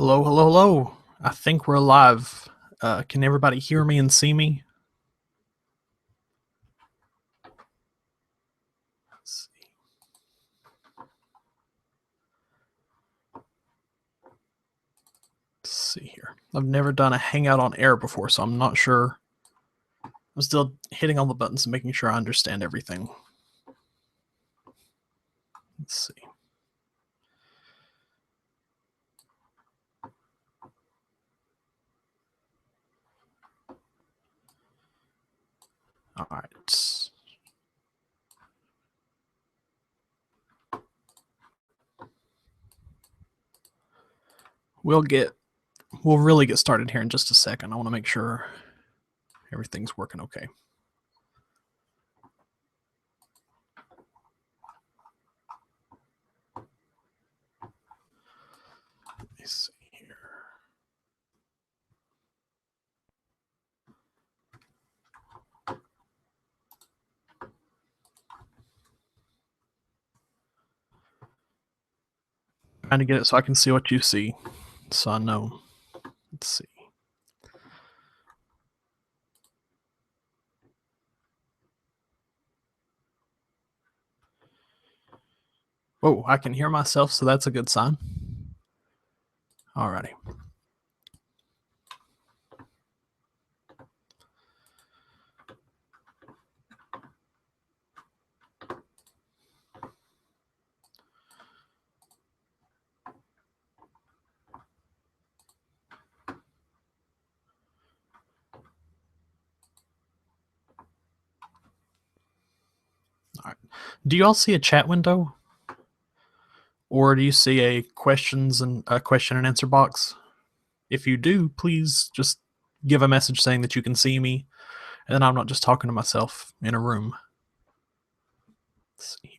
Hello, hello, hello. I think we're live. Can everybody hear me and see me? Let's see here. I've never done a Hangout on air before, so I'm not sure. I'm still hitting all the buttons and making sure I understand everything. Let's see. All right. We'll really get started here in just a second. I want to make sure everything's working okay. Let me see here. Trying to get it so I can see what you see, so I know. Let's see. Oh, I can hear myself, so that's a good sign. Alrighty. All right. Do you all see a chat window? Or do you see a question and answer box? If you do, please just give a message saying that you can see me, and then I'm not just talking to myself in a room. Let's see here.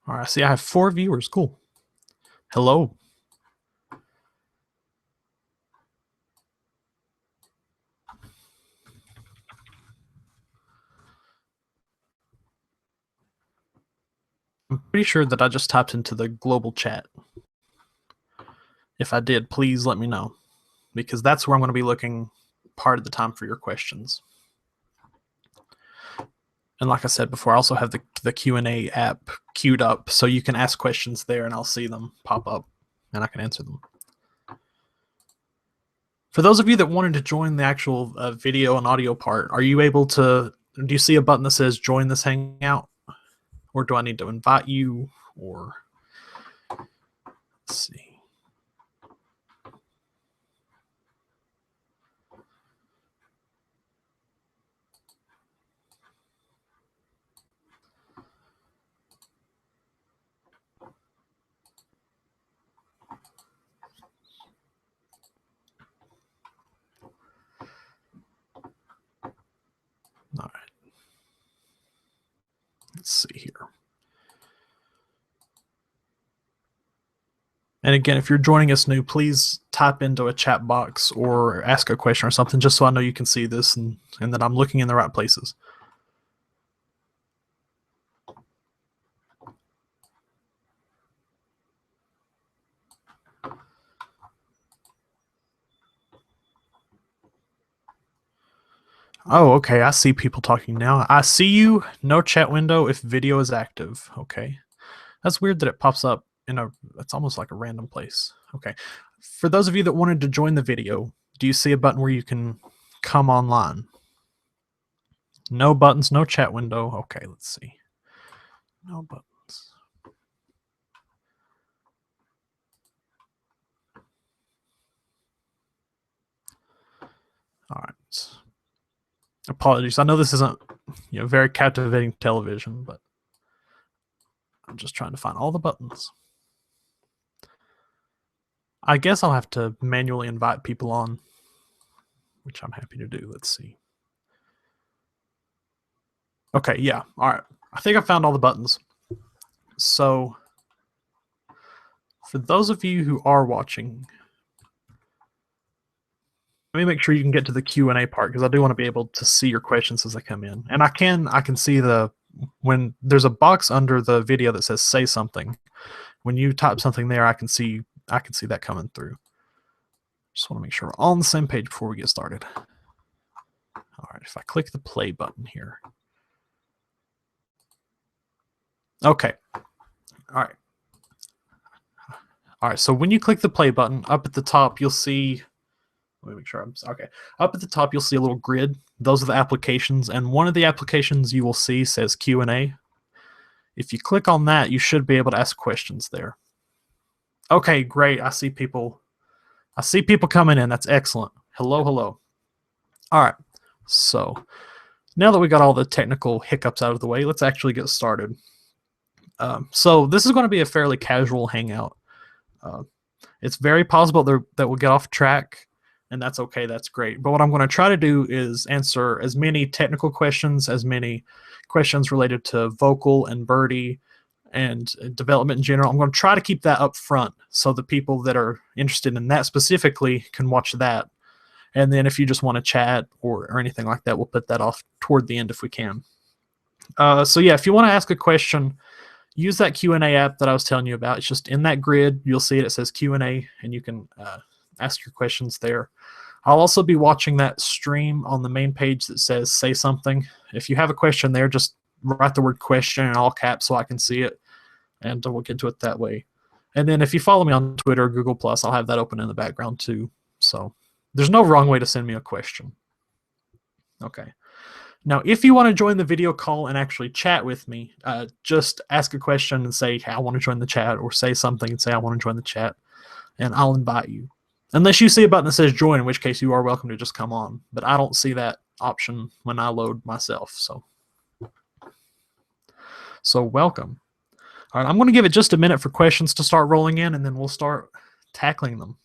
All right, see, I have 4 viewers. Cool. Hello. I'm pretty sure that I just typed into the global chat. If I did, please let me know, because that's where I'm going to be looking part of the time for your questions. And like I said before, I also have the Q&A app queued up, so you can ask questions there, and I'll see them pop up, and I can answer them. For those of you that wanted to join the actual video and audio part, are you able to? Do you see a button that says "Join this Hangout," or do I need to invite you? Or let's see. All right. Let's see here. And again, if you're joining us new, please type into a chat box or ask a question or something, just so I know you can see this and that I'm looking in the right places. Oh, okay. I see people talking now. I see you. No chat window if video is active. Okay. That's weird that it pops up it's almost like a random place. Okay. For those of you that wanted to join the video, do you see a button where you can come online? No buttons, no chat window. Okay, let's see. No buttons. All right. Apologies. I know this isn't very captivating television, but I'm just trying to find all the buttons. I guess I'll have to manually invite people on, which I'm happy to do. Let's see. Okay, yeah. All right. I think I found all the buttons. So for those of you who are watching, Let me make sure you can get to the Q&A part, because I do want to be able to see your questions as they come in. And I can see when there's a box under the video that says say something. When you type something there, I can see that coming through. Just want to make sure we're all on the same page before we get started. All right, if I click the play button here. Okay. All right. All right, so when you click the play button, up at the top, you'll see, let me make sure okay. Up at the top, you'll see a little grid. Those are the applications, and one of the applications you will see says Q&A. If you click on that, you should be able to ask questions there. Okay, great. I see people coming in. That's excellent. Hello, hello. All right, so now that we got all the technical hiccups out of the way, let's actually get started. So this is going to be a fairly casual hangout. It's very possible that we'll get off track, and that's okay. That's great. But what I'm going to try to do is answer as many technical questions, as many questions related to Vocal and Birdie and development in general. I'm going to try to keep that up front so the people that are interested in that specifically can watch that. And then if you just want to chat or anything like that, we'll put that off toward the end if we can. So yeah, if you want to ask a question, use that Q&A app that I was telling you about. It's just in that grid. You'll see it. It says Q&A, and you can ask your questions there. I'll also be watching that stream on the main page that says say something. If you have a question there, just write the word question in all caps so I can see it, and we'll get to it that way. And then if you follow me on Twitter or Google+, I'll have that open in the background too. So there's no wrong way to send me a question. Okay. Now, if you want to join the video call and actually chat with me, just ask a question and say, hey, I want to join the chat, or say something and say, I want to join the chat, and I'll invite you. Unless you see a button that says join, in which case you are welcome to just come on. But I don't see that option when I load myself. So welcome. All right, I'm going to give it just a minute for questions to start rolling in, and then we'll start tackling them.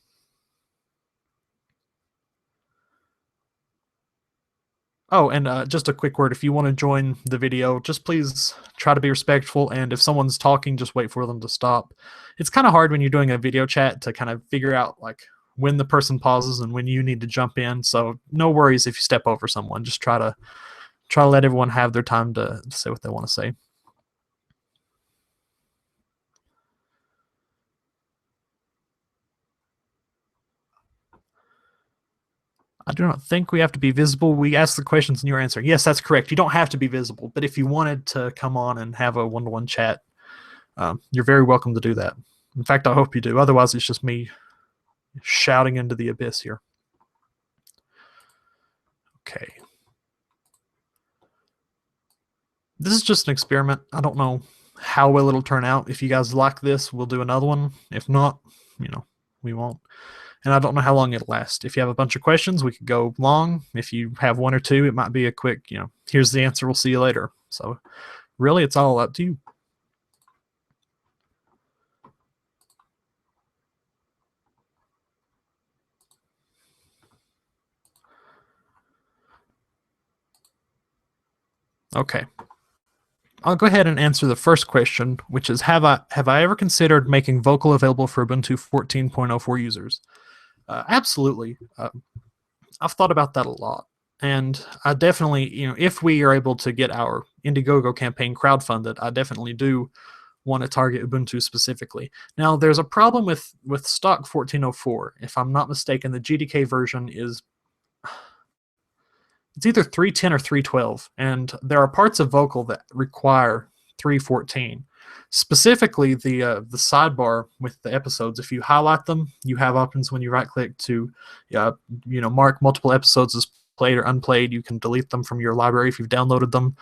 Oh, and just a quick word, if you want to join the video, just please try to be respectful, and if someone's talking, just wait for them to stop. It's kind of hard when you're doing a video chat to kind of figure out like when the person pauses and when you need to jump in, so no worries if you step over someone. Just try to let everyone have their time to say what they want to say. I do not think we have to be visible. We ask the questions and you're answering. Yes, that's correct. You don't have to be visible, but if you wanted to come on and have a one-to-one chat, you're very welcome to do that. In fact, I hope you do. Otherwise, it's just me shouting into the abyss here. Okay. This is just an experiment. I don't know how well it'll turn out. If you guys like this, we'll do another one. If not, we won't. And I don't know how long it'll last. If you have a bunch of questions, we could go long. If you have one or two, it might be a quick, here's the answer, we'll see you later. So really, it's all up to you. Okay. I'll go ahead and answer the first question, which is, have I ever considered making Vocal available for Ubuntu 14.04 users? Absolutely. I've thought about that a lot. And I definitely, if we are able to get our IndieGoGo campaign crowdfunded, I definitely do want to target Ubuntu specifically. Now, there's a problem with stock 14.04. If I'm not mistaken, the GDK version is, it's either 3.10 or 3.12, and there are parts of Vocal that require 3.14. Specifically, the sidebar with the episodes, if you highlight them, you have options when you right-click to mark multiple episodes as played or unplayed. You can delete them from your library if you've downloaded them.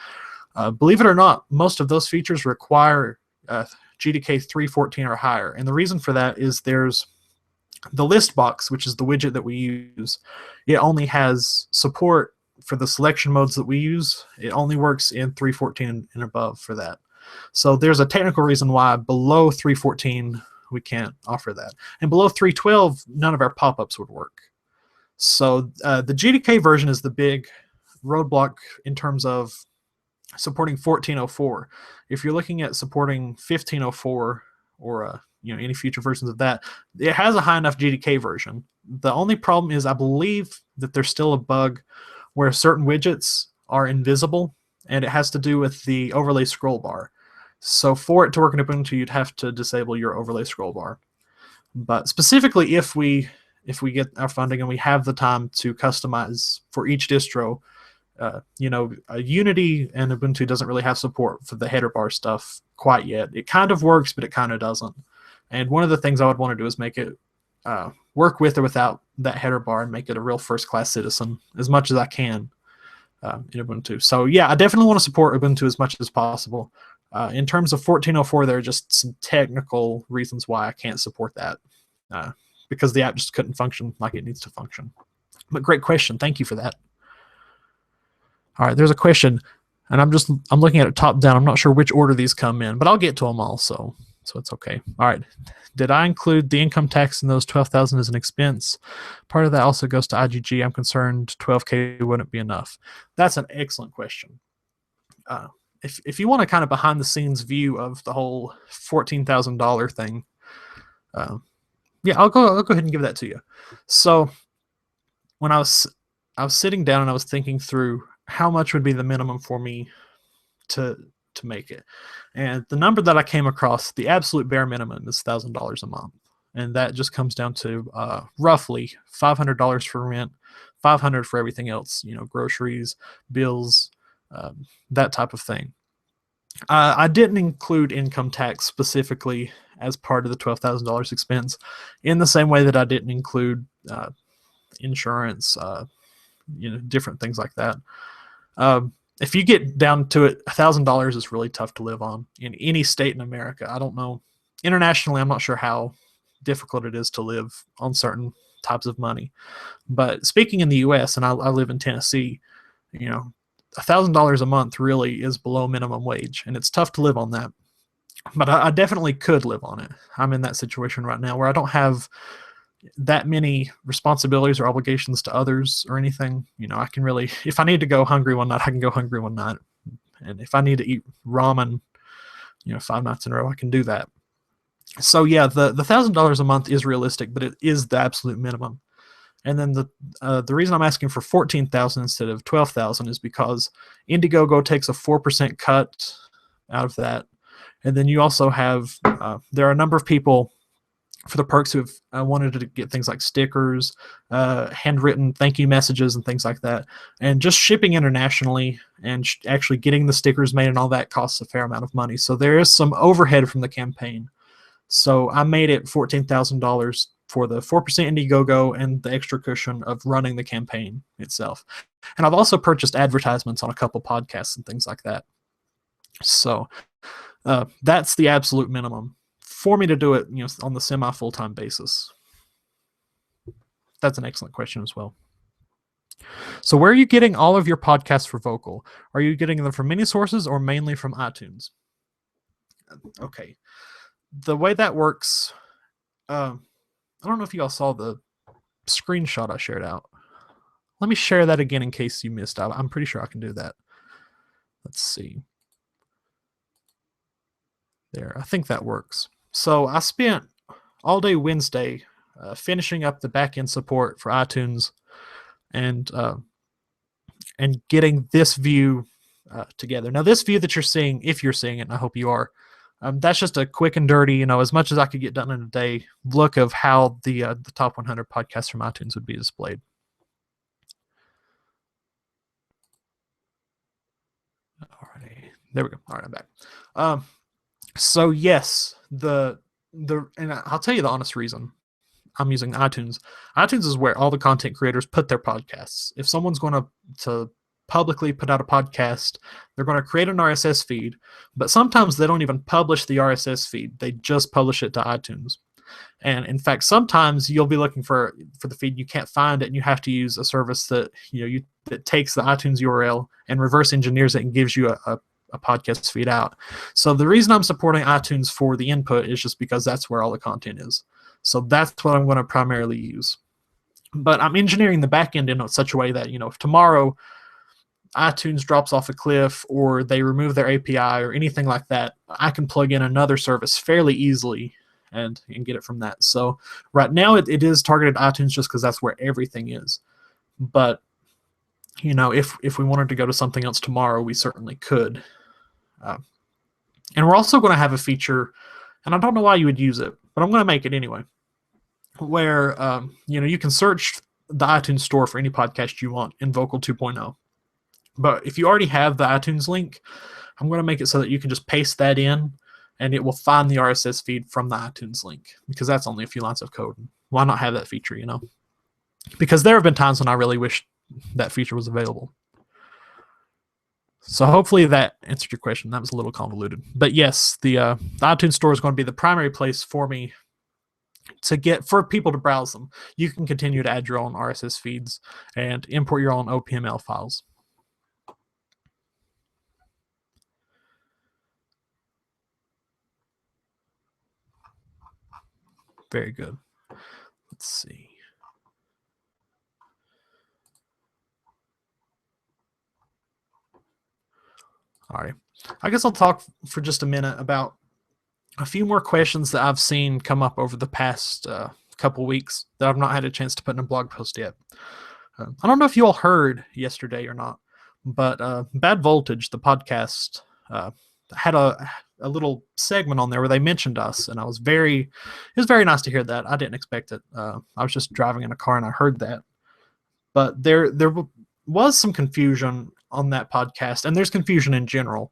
Believe it or not, most of those features require GDK 3.14 or higher, and the reason for that is there's the list box, which is the widget that we use. It only has support for the selection modes that we use. It only works in 3.14 and above for that. So there's a technical reason why below 3.14 we can't offer that. And below 3.12, none of our pop-ups would work. So the GDK version is the big roadblock in terms of supporting 14.04. If you're looking at supporting 15.04 or any future versions of that, it has a high enough GDK version. The only problem is I believe that there's still a bug where certain widgets are invisible, and it has to do with the overlay scroll bar. So for it to work in Ubuntu, you'd have to disable your overlay scroll bar. But specifically, if we get our funding and we have the time to customize for each distro, Unity and Ubuntu doesn't really have support for the header bar stuff quite yet. It kind of works, but it kind of doesn't. And one of the things I would want to do is make it work with or without that header bar and make it a real first-class citizen as much as I can in Ubuntu. So yeah, I definitely want to support Ubuntu as much as possible. In terms of 14.04, there are just some technical reasons why I can't support that because the app just couldn't function like it needs to function. But great question. Thank you for that. All right, there's a question, and I'm looking at it top down. I'm not sure which order these come in, but I'll get to them all, so it's okay. All right, did I include the income tax in those 12,000 as an expense? Part of that also goes to IGG. I'm concerned 12K wouldn't be enough. That's an excellent question. If you want a kind of behind the scenes view of the whole $14,000 thing, yeah, I'll go ahead and give that to you. So when I was sitting down and I was thinking through how much would be the minimum for me to make it, and the number that I came across, the absolute bare minimum is $1,000 a month, and that just comes down to roughly $500 for rent, $500 for everything else, groceries, bills, that type of thing. I didn't include income tax specifically as part of the $12,000 expense, in the same way that I didn't include insurance, different things like that. If you get down to it, $1,000 is really tough to live on in any state in America. I don't know. Internationally, I'm not sure how difficult it is to live on certain types of money. But speaking in the U.S., and I live in Tennessee, $1,000 a month really is below minimum wage, and it's tough to live on that. But I definitely could live on it. I'm in that situation right now where I don't have that many responsibilities or obligations to others or anything. I can really, if I need to go hungry one night, I can go hungry one night. And if I need to eat ramen, 5 nights in a row, I can do that. So yeah, the $1,000 a month is realistic, but it is the absolute minimum. And then the reason I'm asking for 14,000 instead of 12,000 is because IndieGoGo takes a 4% cut out of that. And then you also have, there are a number of people for the perks who have wanted to get things like stickers, handwritten thank you messages, and things like that. And just shipping internationally and actually getting the stickers made and all that costs a fair amount of money. So there is some overhead from the campaign. So I made it $14,000 for the 4% IndieGoGo and the extra cushion of running the campaign itself. And I've also purchased advertisements on a couple podcasts and things like that. So that's the absolute minimum for me to do it, on the semi-full-time basis. That's an excellent question as well. So where are you getting all of your podcasts for Vocal? Are you getting them from many sources or mainly from iTunes? Okay. The way that works, I don't know if you all saw the screenshot I shared out. Let me share that again in case you missed out. I'm pretty sure I can do that. Let's see. There, I think that works. So I spent all day Wednesday finishing up the backend support for iTunes and getting this view together. Now, this view that you're seeing, if you're seeing it, and I hope you are, that's just a quick and dirty, as much as I could get done in a day, look of how the top 100 podcasts from iTunes would be displayed. Alrighty, there we go. All right, I'm back. So yes, and I'll tell you the honest reason I'm using iTunes. iTunes is where all the content creators put their podcasts. If someone's going to publicly put out a podcast, they're going to create an RSS feed, but sometimes they don't even publish the RSS feed. They just publish it to iTunes. And in fact, sometimes you'll be looking for the feed, you can't find it, and you have to use a service that that takes the iTunes URL and reverse engineers it and gives you a podcast feed out. So the reason I'm supporting iTunes for the input is just because that's where all the content is. So that's what I'm going to primarily use. But I'm engineering the backend in such a way that, if tomorrow iTunes drops off a cliff or they remove their API or anything like that, I can plug in another service fairly easily and get it from that. So right now it is targeted iTunes just because that's where everything is. But if we wanted to go to something else tomorrow, we certainly could. And we're also going to have a feature, and I don't know why you would use it, but I'm going to make it anyway, where you can search the iTunes store for any podcast you want in Vocal 2.0. But if you already have the iTunes link, I'm going to make it so that you can just paste that in, and it will find the RSS feed from the iTunes link, because that's only a few lines of code. Why not have that feature, Because there have been times when I really wish that feature was available. So hopefully that answered your question. That was a little convoluted. But yes, the iTunes store is going to be the primary place for me for people to browse them. You can continue to add your own RSS feeds and import your own OPML files. Very good. Let's see. All right. I guess I'll talk for just a minute about a few more questions that I've seen come up over the past couple weeks that I've not had a chance to put in a blog post yet. I don't know if you all heard yesterday or not, but Bad Voltage, the podcast, had a little segment on there where they mentioned us, and it was very nice to hear that. I didn't expect it. I was just driving in a car and I heard that. But there was some confusion on that podcast, and there's confusion in general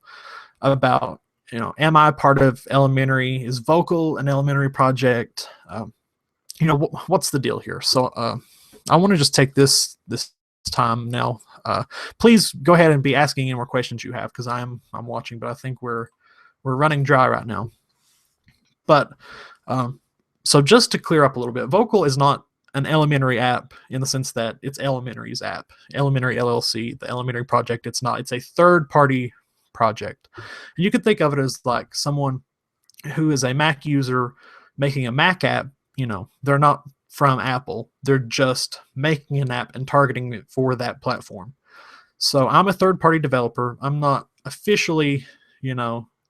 about, am I part of Elementary? Is Vocal an Elementary project? What's the deal here? So I want to just take this time now. Please go ahead and be asking any more questions you have, because I'm watching, but I think we're running dry right now. But so just to clear up a little bit, Vocal is not an Elementary app in the sense that it's Elementary's app. Elementary LLC, the Elementary project, it's not. It's a third-party project. And you could think of it as like someone who is a Mac user making a Mac app. They're not from Apple. They're just making an app and targeting it for that platform. So I'm a third-party developer. I'm not officially,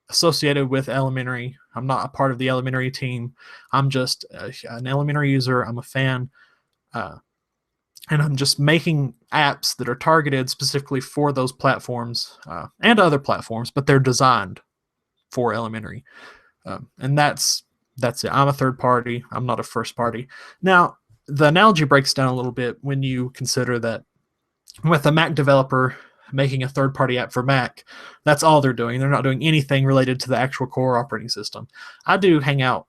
associated with Elementary. I'm not a part of the Elementary team. I'm just an Elementary user. I'm a fan. And I'm just making apps that are targeted specifically for those platforms and other platforms, but they're designed for Elementary. And that's it. I'm a third party. I'm not a first party. Now, the analogy breaks down a little bit when you consider that with a Mac developer making a third-party app for Mac, that's all they're doing. They're not doing anything related to the actual core operating system. I do hang out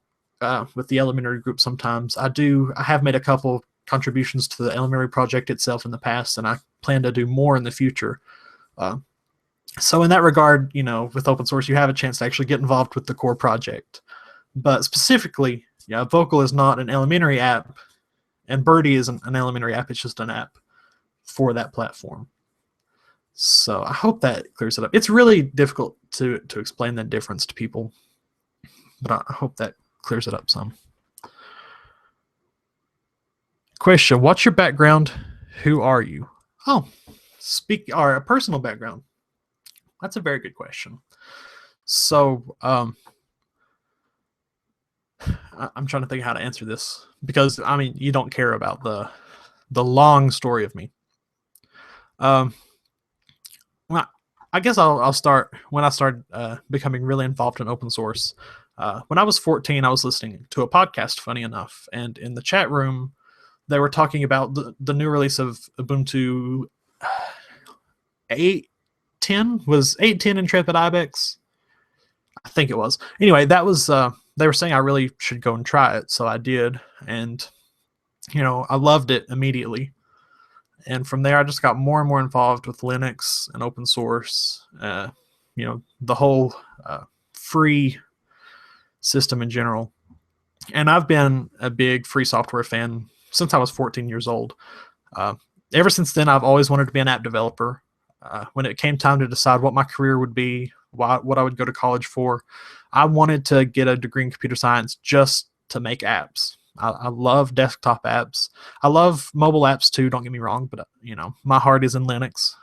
with the Elementary group sometimes. I have made a couple contributions to the Elementary project itself in the past, and I plan to do more in the future. So in that regard, with open source, you have a chance to actually get involved with the core project. But specifically, Vocal is not an Elementary app, and Birdie isn't an Elementary app. It's just an app for that platform. So I hope that clears it up. It's really difficult to explain that difference to people, but I hope that clears it up some. Question: what's your background? Who are you? Oh, a personal background. That's a very good question. So I'm trying to think how to answer this, because you don't care about the long story of me. Well, I guess I'll start when I started becoming really involved in open source. When I was 14, I was listening to a podcast, funny enough, and in the chat room, they were talking about the new release of Ubuntu 8.10. Was 8.10 Intrepid Ibex? I think it was. Anyway, that was they were saying I really should go and try it, so I did, and I loved it immediately. And from there, I just got more and more involved with Linux and open source, the whole free system in general. And I've been a big free software fan since I was 14 years old. Ever since then, I've always wanted to be an app developer. When it came time to decide what my career would be, what I would go to college for, I wanted to get a degree in computer science just to make apps. I love desktop apps. I love mobile apps too, don't get me wrong, but my heart is in Linux.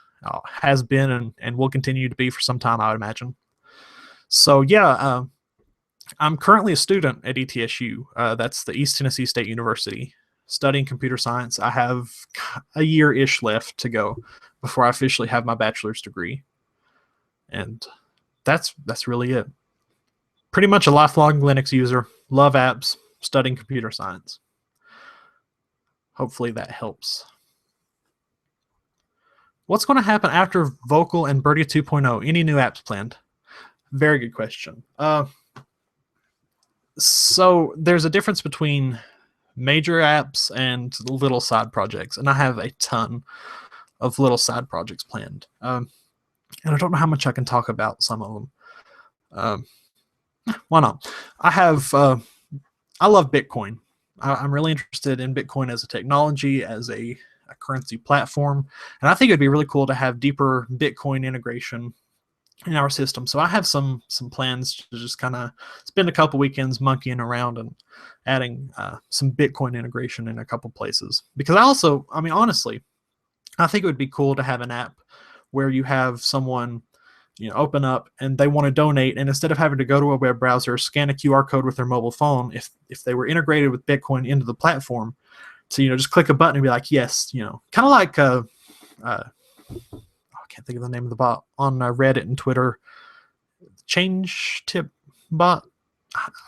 Has been and will continue to be for some time, I would imagine. So yeah, I'm currently a student at ETSU. That's the East Tennessee State University, studying computer science. I have a year-ish left to go before I officially have my bachelor's degree, and that's really it. Pretty much a lifelong Linux user. Love apps. Studying computer science. Hopefully that helps. What's going to happen after Vocal and Birdie 2.0? Any new apps planned? Very good question. So there's a difference between major apps and little side projects, and I have a ton of little side projects planned. And I don't know how much I can talk about some of them. Why not? I love Bitcoin. I'm really interested in Bitcoin as a technology, as a currency platform, and I think it'd be really cool to have deeper Bitcoin integration in our system. So I have some plans to just kind of spend a couple weekends monkeying around and adding some Bitcoin integration in a couple places. Because honestly, I think it would be cool to have an app where you have someone open up and they want to donate, and instead of having to go to a web browser, scan a QR code with their mobile phone, if they were integrated with Bitcoin into the platform, to just click a button and be like, yes, kind of like I can't think of the name of the bot on Reddit and Twitter, change tip bot.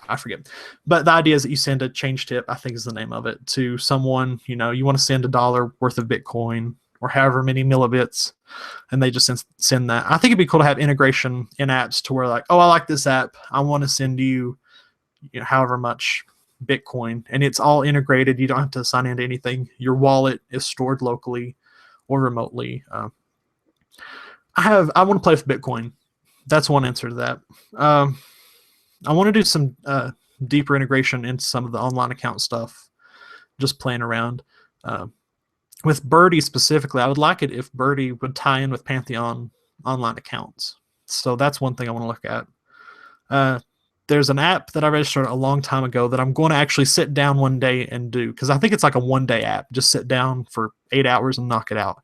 I forget, but the idea is that you send a change tip, I think is the name of it, to someone. You want to send $1 worth of Bitcoin or however many millibits, and they just send that. I think it'd be cool to have integration in apps to where, like, oh, I like this app, I want to send you, however much Bitcoin, and it's all integrated. You don't have to sign into anything. Your wallet is stored locally or remotely. I want to play with Bitcoin. That's one answer to that. I want to do some deeper integration into some of the online account stuff, just playing around. With Birdie specifically, I would like it if Birdie would tie in with Pantheon online accounts. So that's one thing I want to look at. There's an app that I registered a long time ago that I'm going to actually sit down one day and do, because I think it's like a one-day app. Just sit down for 8 hours and knock it out.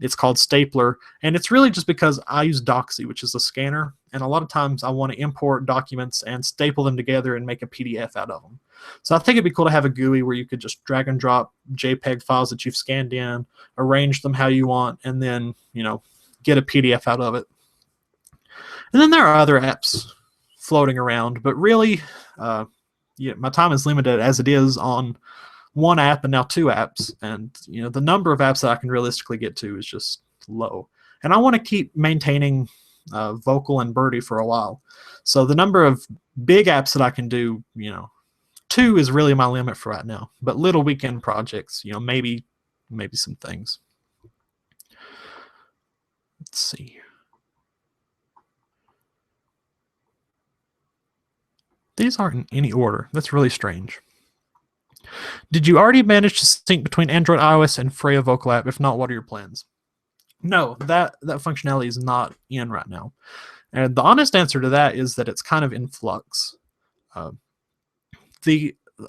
It's called Stapler, and it's really just because I use Doxy, which is a scanner, and a lot of times I want to import documents and staple them together and make a PDF out of them. So I think it'd be cool to have a GUI where you could just drag and drop JPEG files that you've scanned in, arrange them how you want, and then get a PDF out of it. And then there are other apps floating around, but really, my time is limited as it is on one app and now 2 apps, and the number of apps that I can realistically get to is just low. And I want to keep maintaining Vocal and Birdie for a while. So the number of big apps that I can do, 2 is really my limit for right now. But little weekend projects, maybe some things. Let's see. These aren't in any order. That's really strange. Did you already manage to sync between Android, iOS, and Freya Vocal app? If not, what are your plans? No, that functionality is not in right now. And the honest answer to that is that it's kind of in flux.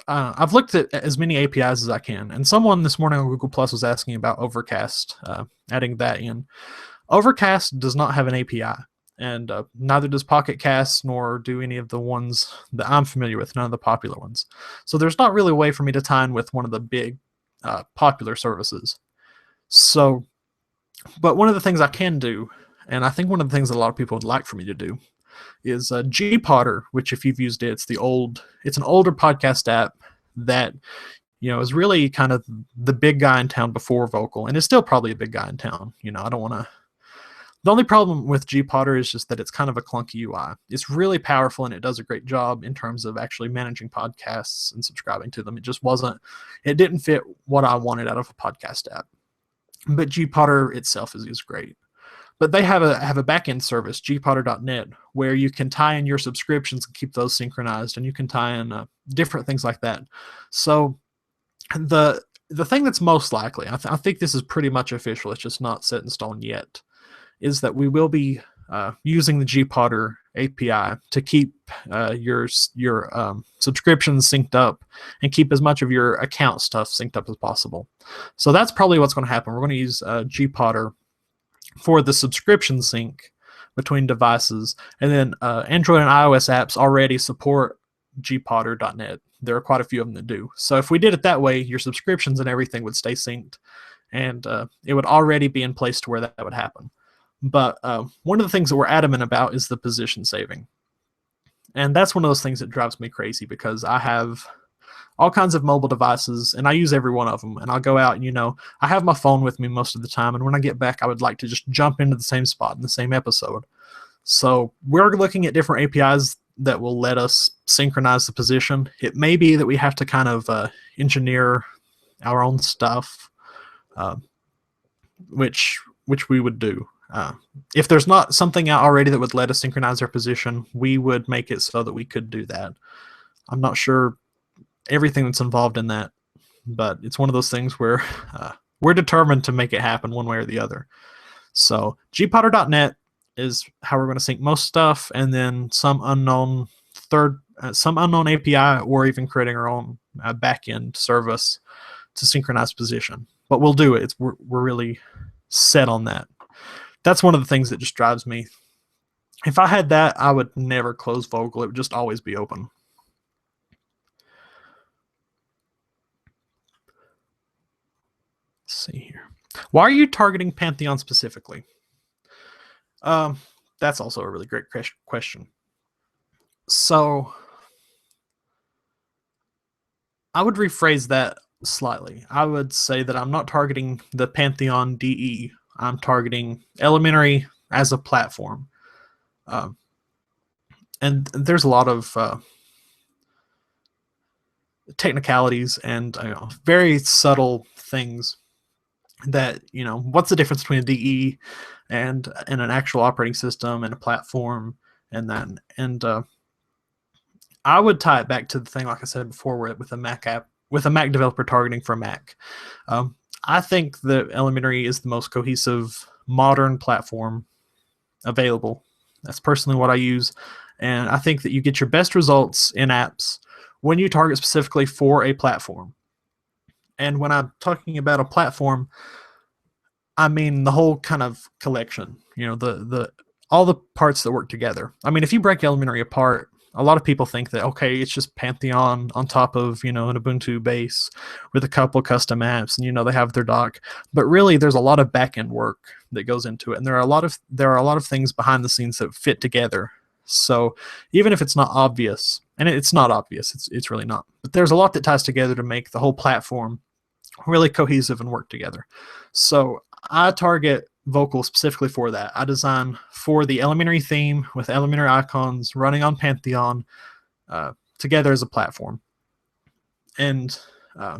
I've looked at as many APIs as I can, and someone this morning on Google Plus was asking about Overcast, adding that in. Overcast does not have an API, and neither does Pocket Cast, nor do any of the ones that I'm familiar with, none of the popular ones. So there's not really a way for me to tie in with one of the big popular services. So, but one of the things I can do, and I think one of the things that a lot of people would like for me to do, is Gpotter, which, if you've used it, it's an older podcast app that is really kind of the big guy in town before Vocal, and is still probably a big guy in town. I don't want to. The only problem with Gpotter is just that it's kind of a clunky UI. It's really powerful and it does a great job in terms of actually managing podcasts and subscribing to them. It didn't fit what I wanted out of a podcast app. But Gpotter itself is great. But they have a backend service, gpotter.net, where you can tie in your subscriptions and keep those synchronized, and you can tie in different things like that. So the thing that's most likely, I think this is pretty much official, it's just not set in stone yet, is that we will be using the Gpotter API to keep your subscriptions synced up and keep as much of your account stuff synced up as possible. So that's probably what's going to happen. We're going to use Gpotter for the subscription sync, between devices. And then Android and iOS apps already support gpotter.net. There are quite a few of them that do. So if we did it that way, your subscriptions and everything would stay synced, and it would already be in place to where that would happen. But one of the things that we're adamant about is the position saving. And that's one of those things that drives me crazy, because I have all kinds of mobile devices and I use every one of them. And I'll go out and, I have my phone with me most of the time. And when I get back, I would like to just jump into the same spot in the same episode. So we're looking at different APIs that will let us synchronize the position. It may be that we have to kind of engineer our own stuff, which we would do. If there's not something out already that would let us synchronize our position, we would make it so that we could do that. I'm not sure everything that's involved in that, but it's one of those things where we're determined to make it happen one way or the other. So gpotter.net is how we're going to sync most stuff, and then some unknown API, or even creating our own backend service to synchronize position. But we'll do it. We're really set on that. That's one of the things that just drives me. If I had that, I would never close Vocal. It would just always be open. Let's see here. Why are you targeting Pantheon specifically? That's also a really great question. So I would rephrase that slightly. I would say that I'm not targeting the Pantheon DE. I'm targeting Elementary as a platform. And there's a lot of technicalities and very subtle things that, what's the difference between a DE and an actual operating system and a platform and that. And I would tie it back to the thing, like I said before, with a Mac app, with a Mac developer targeting for Mac. I think that Elementary is the most cohesive modern platform available. That's personally what I use. And I think that you get your best results in apps when you target specifically for a platform. And when I'm talking about a platform, I mean the whole kind of collection, the all the parts that work together. I mean, if you break Elementary apart, a lot of people think that, okay, it's just Pantheon on top of, an Ubuntu base with a couple custom apps, and, they have their dock. But really, there's a lot of back-end work that goes into it. And there are a lot of things behind the scenes that fit together. So even if it's not obvious, and it's not obvious, it's really not, but there's a lot that ties together to make the whole platform really cohesive and work together. So I target Vocal specifically for that. I design for the Elementary theme with Elementary icons running on Pantheon together as a platform. And I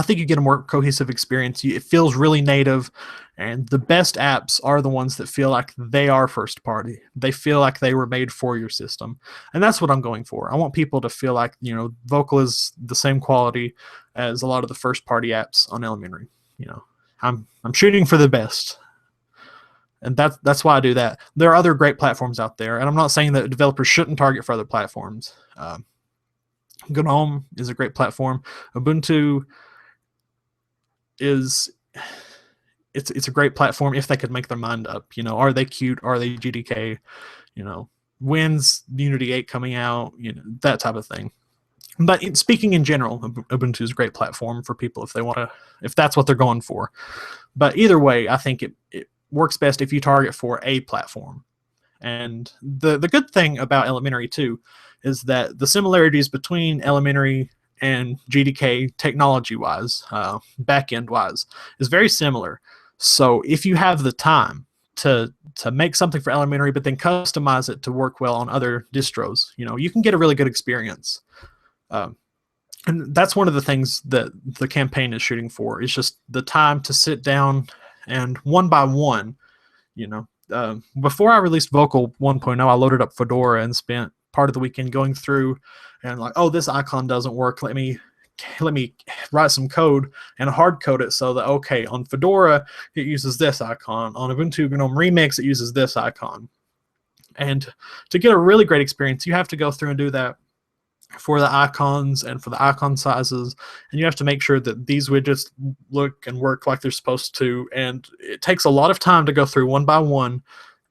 think you get a more cohesive experience. It feels really native, and the best apps are the ones that feel like they are first party. They feel like they were made for your system. And that's what I'm going for. I want people to feel like, Vocal is the same quality as a lot of the first party apps on Elementary. I'm shooting for the best. And that's why I do that. There are other great platforms out there, and I'm not saying that developers shouldn't target for other platforms. GNOME is a great platform. Ubuntu it's a great platform if they could make their mind up. Are they Qt? Are they GDK? When's Unity 8 coming out? That type of thing. But speaking in general, Ubuntu is a great platform for people if that's what they're going for. But either way, I think it works best if you target for a platform. And the good thing about Elementary too is that the similarities between Elementary and GDK technology-wise, back-end-wise, is very similar. So if you have the time to make something for Elementary, but then customize it to work well on other distros, you can get a really good experience. And that's one of the things that the campaign is shooting for, is just the time to sit down and one by one, before I released Vocal 1.0, I loaded up Fedora and spent part of the weekend going through and like, oh, this icon doesn't work. Let me write some code and hard code it so that, okay, on Fedora, it uses this icon. On Ubuntu GNOME Remix, it uses this icon. And to get a really great experience, you have to go through and do that for the icons and for the icon sizes, and you have to make sure that these widgets look and work like they're supposed to. And it takes a lot of time to go through one by one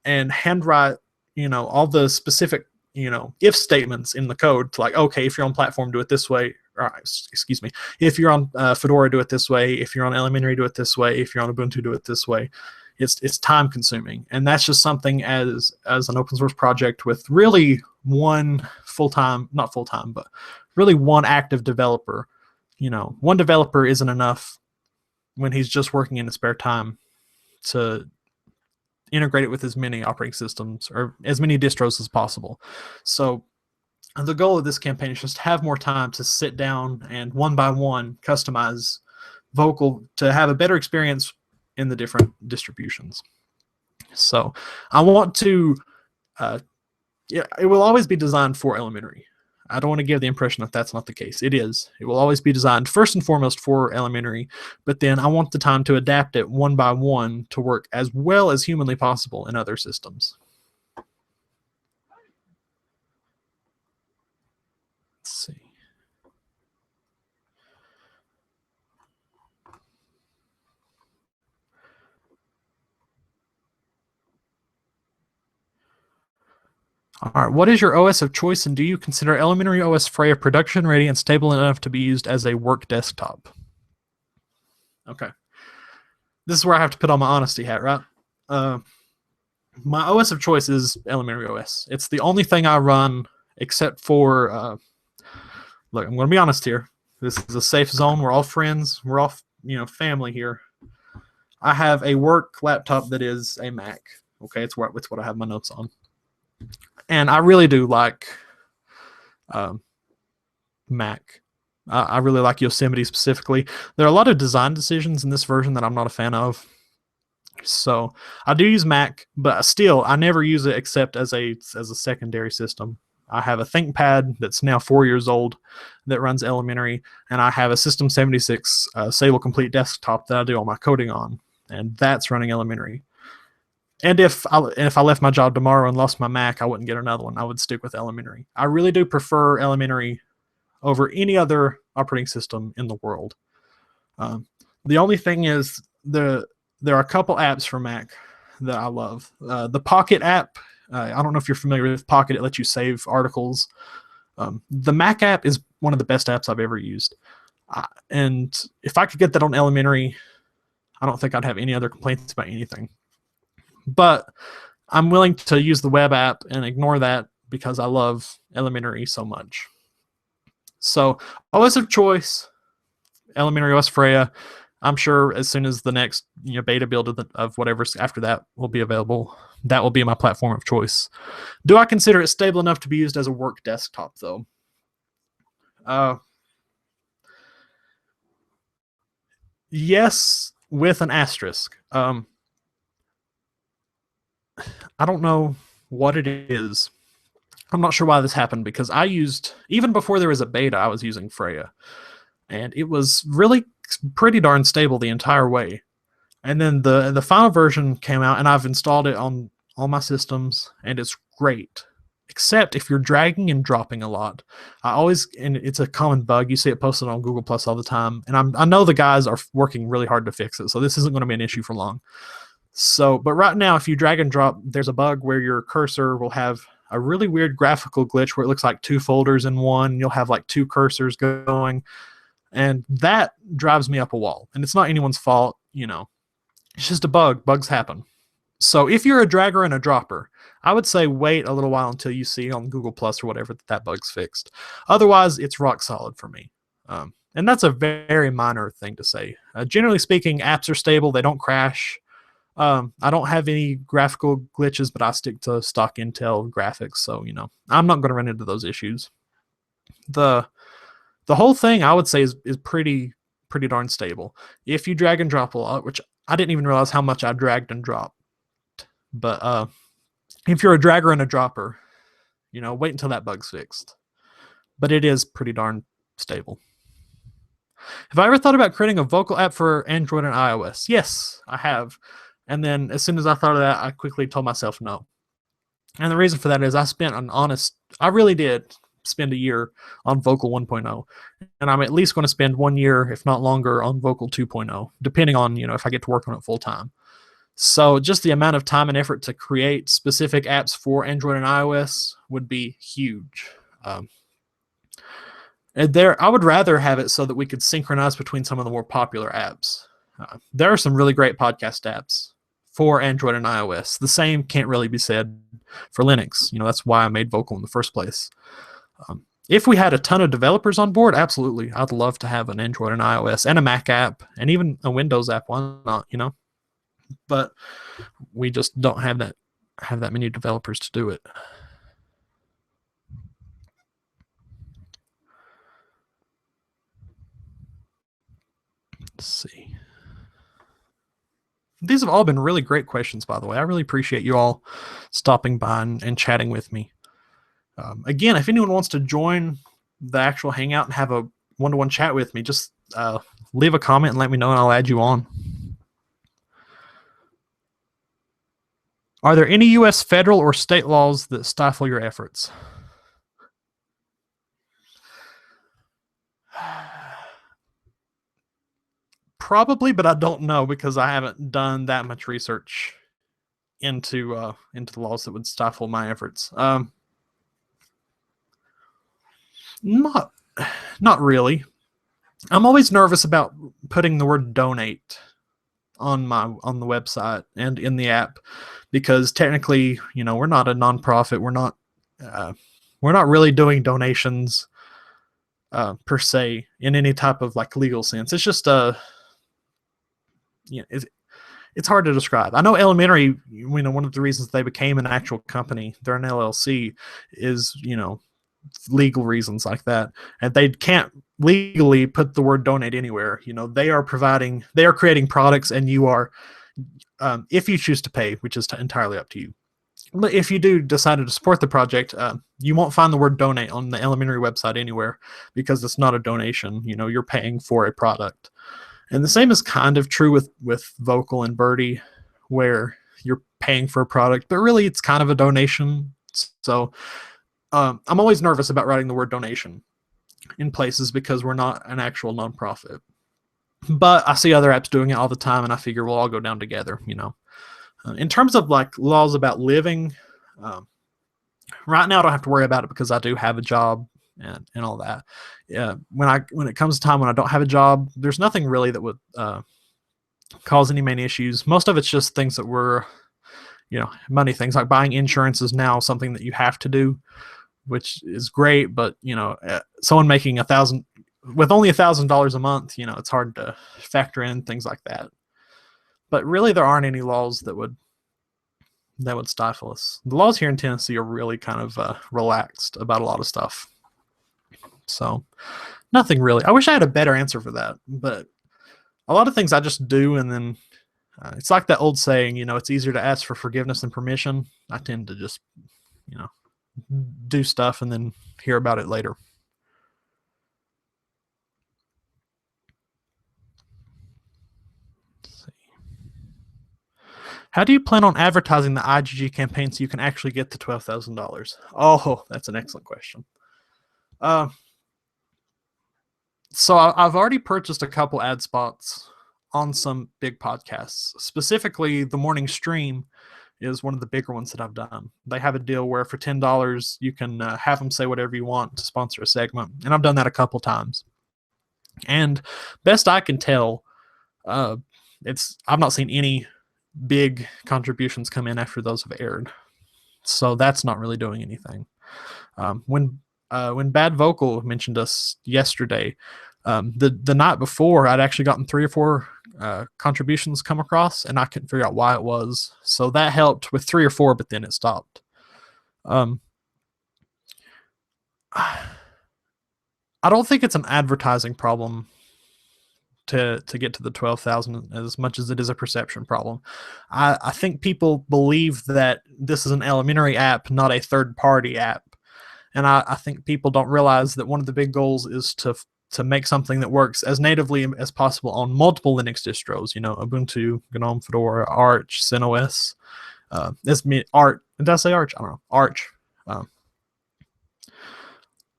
and handwrite, all the specific, if statements in the code to, like, okay, if you're on platform, do it this way. Or, excuse me, if you're on Fedora, do it this way. If you're on Elementary, do it this way. If you're on Ubuntu, do it this way. It's time consuming, and that's just something as an open source project with really one full-time, not full-time, but really one active developer. One developer isn't enough when he's just working in his spare time to integrate it with as many operating systems or as many distros as possible. So the goal of this campaign is just to have more time to sit down and one by one customize Vocal to have a better experience in the different distributions. So I want to, it will always be designed for Elementary. I don't want to give the impression that that's not the case. It is. It will always be designed first and foremost for Elementary, but then I want the time to adapt it one by one to work as well as humanly possible in other systems. Let's see. All right, what is your OS of choice, and do you consider Elementary OS Freya production ready and stable enough to be used as a work desktop? Okay. This is where I have to put on my honesty hat, right? My OS of choice is Elementary OS. It's the only thing I run except for, look, I'm going to be honest here. This is a safe zone. We're all friends. We're all, family here. I have a work laptop that is a Mac. Okay, it's what I have my notes on. And I really do like Mac. I really like Yosemite specifically. There are a lot of design decisions in this version that I'm not a fan of. So I do use Mac, but still, I never use it except as a secondary system. I have a ThinkPad that's now 4 years old that runs Elementary, and I have a System 76 Sable Complete desktop that I do all my coding on, and that's running Elementary. And if I left my job tomorrow and lost my Mac, I wouldn't get another one. I would stick with Elementary. I really do prefer Elementary over any other operating system in the world. The only thing is there are a couple apps for Mac that I love. The Pocket app, I don't know if you're familiar with Pocket. It lets you save articles. The Mac app is one of the best apps I've ever used. And if I could get that on Elementary, I don't think I'd have any other complaints about anything. But I'm willing to use the web app and ignore that because I love Elementary so much. So OS of choice, Elementary OS Freya. I'm sure as soon as the next beta build of whatever's after that will be available, that will be my platform of choice. Do I consider it stable enough to be used as a work desktop, though? Yes, with an asterisk. I don't know what it is. I'm not sure why this happened because even before there was a beta, I was using Freya. And it was really pretty darn stable the entire way. And then the final version came out, and I've installed it on all my systems, and it's great. Except if you're dragging and dropping a lot. And it's a common bug. You see it posted on Google Plus all the time. And I know the guys are working really hard to fix it, so this isn't going to be an issue for long. But right now, if you drag and drop, there's a bug where your cursor will have a really weird graphical glitch where it looks like two folders in one, and you'll have like two cursors going, and that drives me up a wall. And it's not anyone's fault, it's just a bug. Bugs happen. So if you're a dragger and a dropper, I would say wait a little while until you see on Google Plus or whatever that bug's fixed. Otherwise, it's rock solid for me. And that's a very minor thing to say. Generally speaking, apps are stable. They don't crash. I don't have any graphical glitches, but I stick to stock Intel graphics. So, I'm not going to run into those issues. The whole thing, I would say, is pretty darn stable. If you drag and drop a lot, which I didn't even realize how much I dragged and dropped. But if you're a dragger and a dropper, wait until that bug's fixed. But it is pretty darn stable. Have I ever thought about creating a Vocal app for Android and iOS? Yes, I have. And then as soon as I thought of that, I quickly told myself no. And the reason for that is I really did spend a year on Vocal 1.0, and I'm at least going to spend 1 year, if not longer, on Vocal 2.0, depending on if I get to work on it full time. So just the amount of time and effort to create specific apps for Android and iOS would be huge. And I would rather have it so that we could synchronize between some of the more popular apps. There are some really great podcast apps for Android and iOS. The same can't really be said for Linux. That's why I made Vocal in the first place. If we had a ton of developers on board, absolutely. I'd love to have an Android and iOS and a Mac app and even a Windows app. Why not, But we just don't have that many developers to do it. Let's see. These have all been really great questions, by the way. I really appreciate you all stopping by and chatting with me. Again, if anyone wants to join the actual Hangout and have a one-to-one chat with me, just leave a comment and let me know, and I'll add you on. Are there any U.S. federal or state laws that stifle your efforts? Probably, but I don't know because I haven't done that much research into the laws that would stifle my efforts. Not really. I'm always nervous about putting the word donate on the website and in the app because technically, we're not a nonprofit. We're not really doing donations per se in any type of like legal sense. It's just it's hard to describe. I know Elementary, one of the reasons they became an actual company, they're an LLC, is legal reasons like that, and they can't legally put the word donate anywhere. They are creating products, and you are, if you choose to pay, which is entirely up to you. If you do decide to support the project, you won't find the word donate on the Elementary website anywhere because it's not a donation. You're paying for a product. And the same is kind of true with Vocal and Birdie, where you're paying for a product, but really it's kind of a donation. So I'm always nervous about writing the word donation in places because we're not an actual nonprofit. But I see other apps doing it all the time, and I figure we'll all go down together, In terms of like laws about living, right now I don't have to worry about it because I do have a job and all that. When it comes to time when I don't have a job, there's nothing really that would cause any main issues. Most of it's just things that were, money things. Like buying insurance is now something that you have to do, which is great. But someone making with only $1,000 a month, it's hard to factor in things like that. But really, there aren't any laws that would stifle us. The laws here in Tennessee are really kind of relaxed about a lot of stuff. So nothing really. I wish I had a better answer for that, but a lot of things I just do, and then it's like that old saying, it's easier to ask for forgiveness than permission. I tend to just, do stuff and then hear about it later. Let's see. How do you plan on advertising the IGG campaign so you can actually get the $12,000? Oh, that's an excellent question. So I've already purchased a couple ad spots on some big podcasts. Specifically, The Morning Stream is one of the bigger ones that I've done. They have a deal where for $10 you can have them say whatever you want to sponsor a segment, and I've done that a couple times. And best I can tell, I've not seen any big contributions come in after those have aired, so that's not really doing anything. When Bad Vocal mentioned us yesterday, the night before, I'd actually gotten 3 or 4 contributions come across, and I couldn't figure out why it was. So that helped with 3 or 4, but then it stopped. I don't think it's an advertising problem to get to the 12,000 as much as it is a perception problem. I think people believe that this is an Elementary app, not a third-party app. And I think people don't realize that one of the big goals is to make something that works as natively as possible on multiple Linux distros, Ubuntu, GNOME, Fedora, Arch, CentOS. Did I say Arch? I don't know. Arch.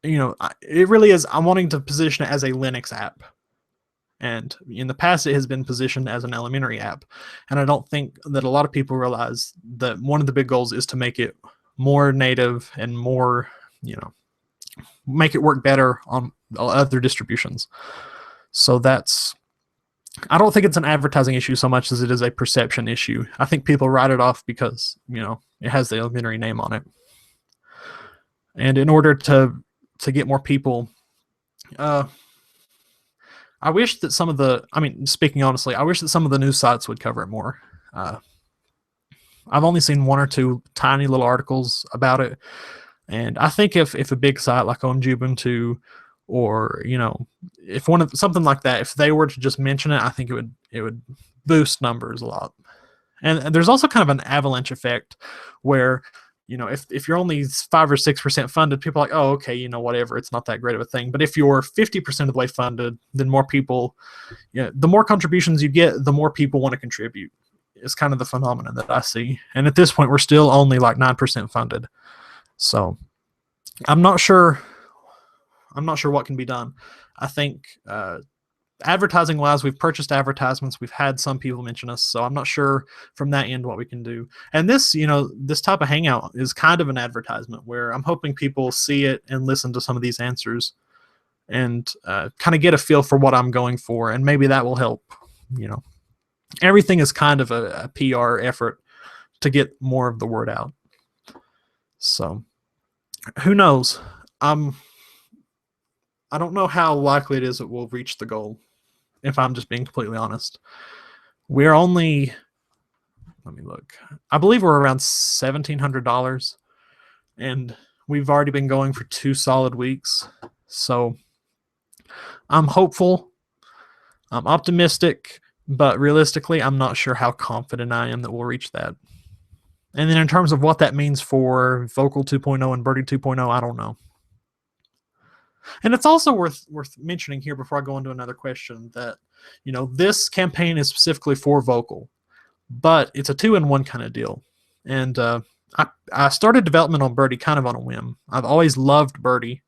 it really is. I'm wanting to position it as a Linux app. And in the past, it has been positioned as an elementary app. And I don't think that a lot of people realize that one of the big goals is to make it more native and more, make it work better on other distributions. So I don't think it's an advertising issue so much as it is a perception issue. I think people write it off because, it has the elementary name on it. And in order to get more people, I wish that speaking honestly, I wish that some of the news sites would cover it more. I've only seen one or two tiny little articles about it, and I think if a big site like OMG Ubuntu, or if something like that, if they were to just mention it, I think it would boost numbers a lot. And there's also kind of an avalanche effect where, if you're only 5 or 6% funded, people are like, oh, okay, whatever, it's not that great of a thing. But if you're 50% of the way funded, then more people, the more contributions you get, the more people want to contribute. It's kind of the phenomenon that I see. And at this point, we're still only like 9% funded. So I'm not sure what can be done. I think advertising wise, we've purchased advertisements. We've had some people mention us, so I'm not sure from that end what we can do. And this type of hangout is kind of an advertisement where I'm hoping people see it and listen to some of these answers and kind of get a feel for what I'm going for, and maybe that will help. Everything is kind of a PR effort to get more of the word out. So who knows? I don't know how likely it is that we'll reach the goal, if I'm just being completely honest. We're only, let me look. I believe we're around $1,700, and we've already been going for 2 solid weeks. So I'm hopeful. I'm optimistic, but realistically, I'm not sure how confident I am that we'll reach that. And then in terms of what that means for Vocal 2.0 and Birdie 2.0, I don't know. And it's also worth mentioning here before I go into another question that, this campaign is specifically for Vocal, but it's a 2-in-1 kind of deal. And I started development on Birdie kind of on a whim. I've always loved Birdie,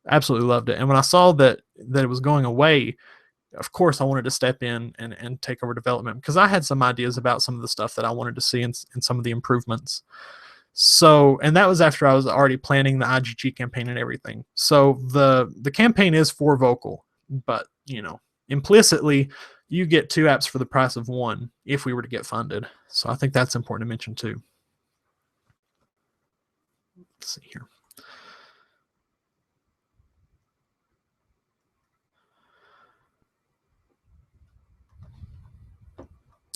absolutely loved it. And when I saw that it was going away, of course I wanted to step in and take over development, because I had some ideas about some of the stuff that I wanted to see in some of the improvements. So, and that was after I was already planning the IGG campaign and everything. So the campaign is for Vocal, but implicitly you get 2 apps for the price of 1 if we were to get funded. So I think that's important to mention too. Let's see here.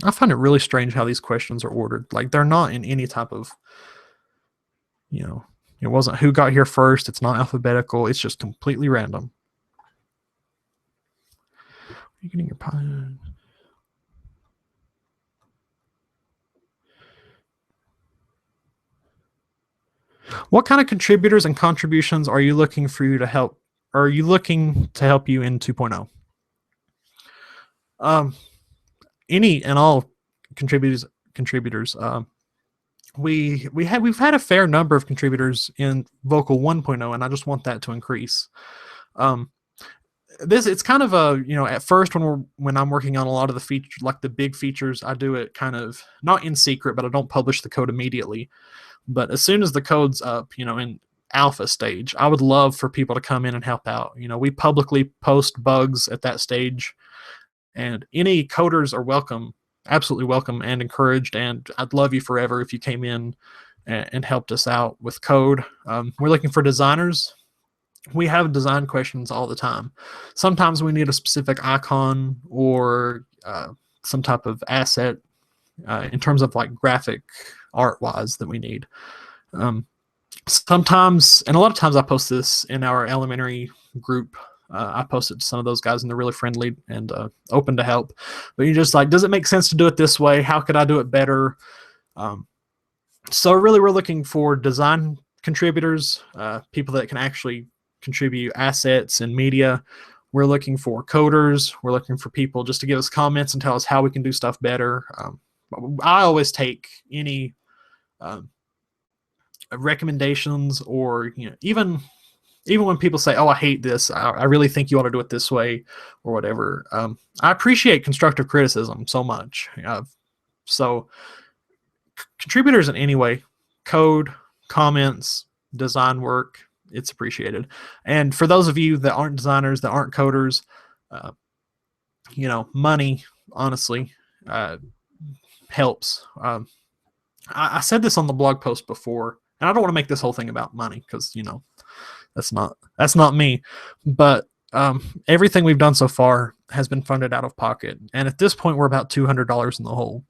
I find it really strange how these questions are ordered. Like, they're not in any type of, it wasn't who got here first. It's not alphabetical. It's just completely random. Are you getting your pie? What kind of contributors and contributions are you looking for you to help? Are you looking to help you in 2.0? Any and all contributors. We've had a fair number of contributors in Vocal 1.0, and I just want that to increase. It's kind of a, at first when I'm working on a lot of the features, like the big features, I do it kind of not in secret, but I don't publish the code immediately. But as soon as the code's up, in alpha stage, I would love for people to come in and help out. We publicly post bugs at that stage, and any coders are welcome, absolutely welcome and encouraged, and I'd love you forever if you came in and helped us out with code. We're looking for designers. We have design questions all the time. Sometimes we need a specific icon or some type of asset in terms of like graphic art wise that we need. Sometimes, and a lot of times I post this in our elementary group. I posted to some of those guys, and they're really friendly and open to help. But you're just like, does it make sense to do it this way? How could I do it better? So really, we're looking for design contributors, people that can actually contribute assets and media. We're looking for coders. We're looking for people just to give us comments and tell us how we can do stuff better. I always take any recommendations or even even when people say, "Oh, I hate this. I really think you ought to do it this way," or whatever. I appreciate constructive criticism so much. So contributors in any way, code, comments, design work, it's appreciated. And for those of you that aren't designers, that aren't coders, money, honestly, helps. I said this on the blog post before, and I don't want to make this whole thing about money because that's not me. But everything we've done so far has been funded out of pocket, and at this point, we're about $200 in the hole.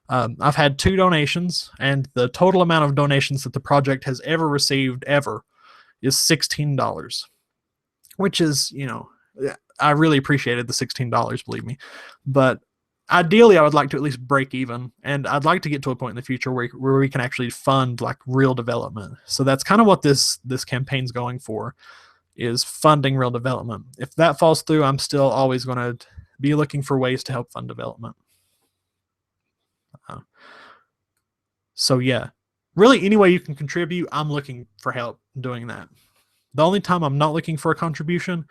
I've had 2 donations, and the total amount of donations that the project has ever received ever is $16, which is, I really appreciated the $16, believe me. But ideally, I would like to at least break even, and I'd like to get to a point in the future where we can actually fund like real development. So that's kind of what this campaign's going for, is funding real development. If that falls through, I'm still always going to be looking for ways to help fund development. So yeah, really any way you can contribute, I'm looking for help doing that. The only time I'm not looking for a contribution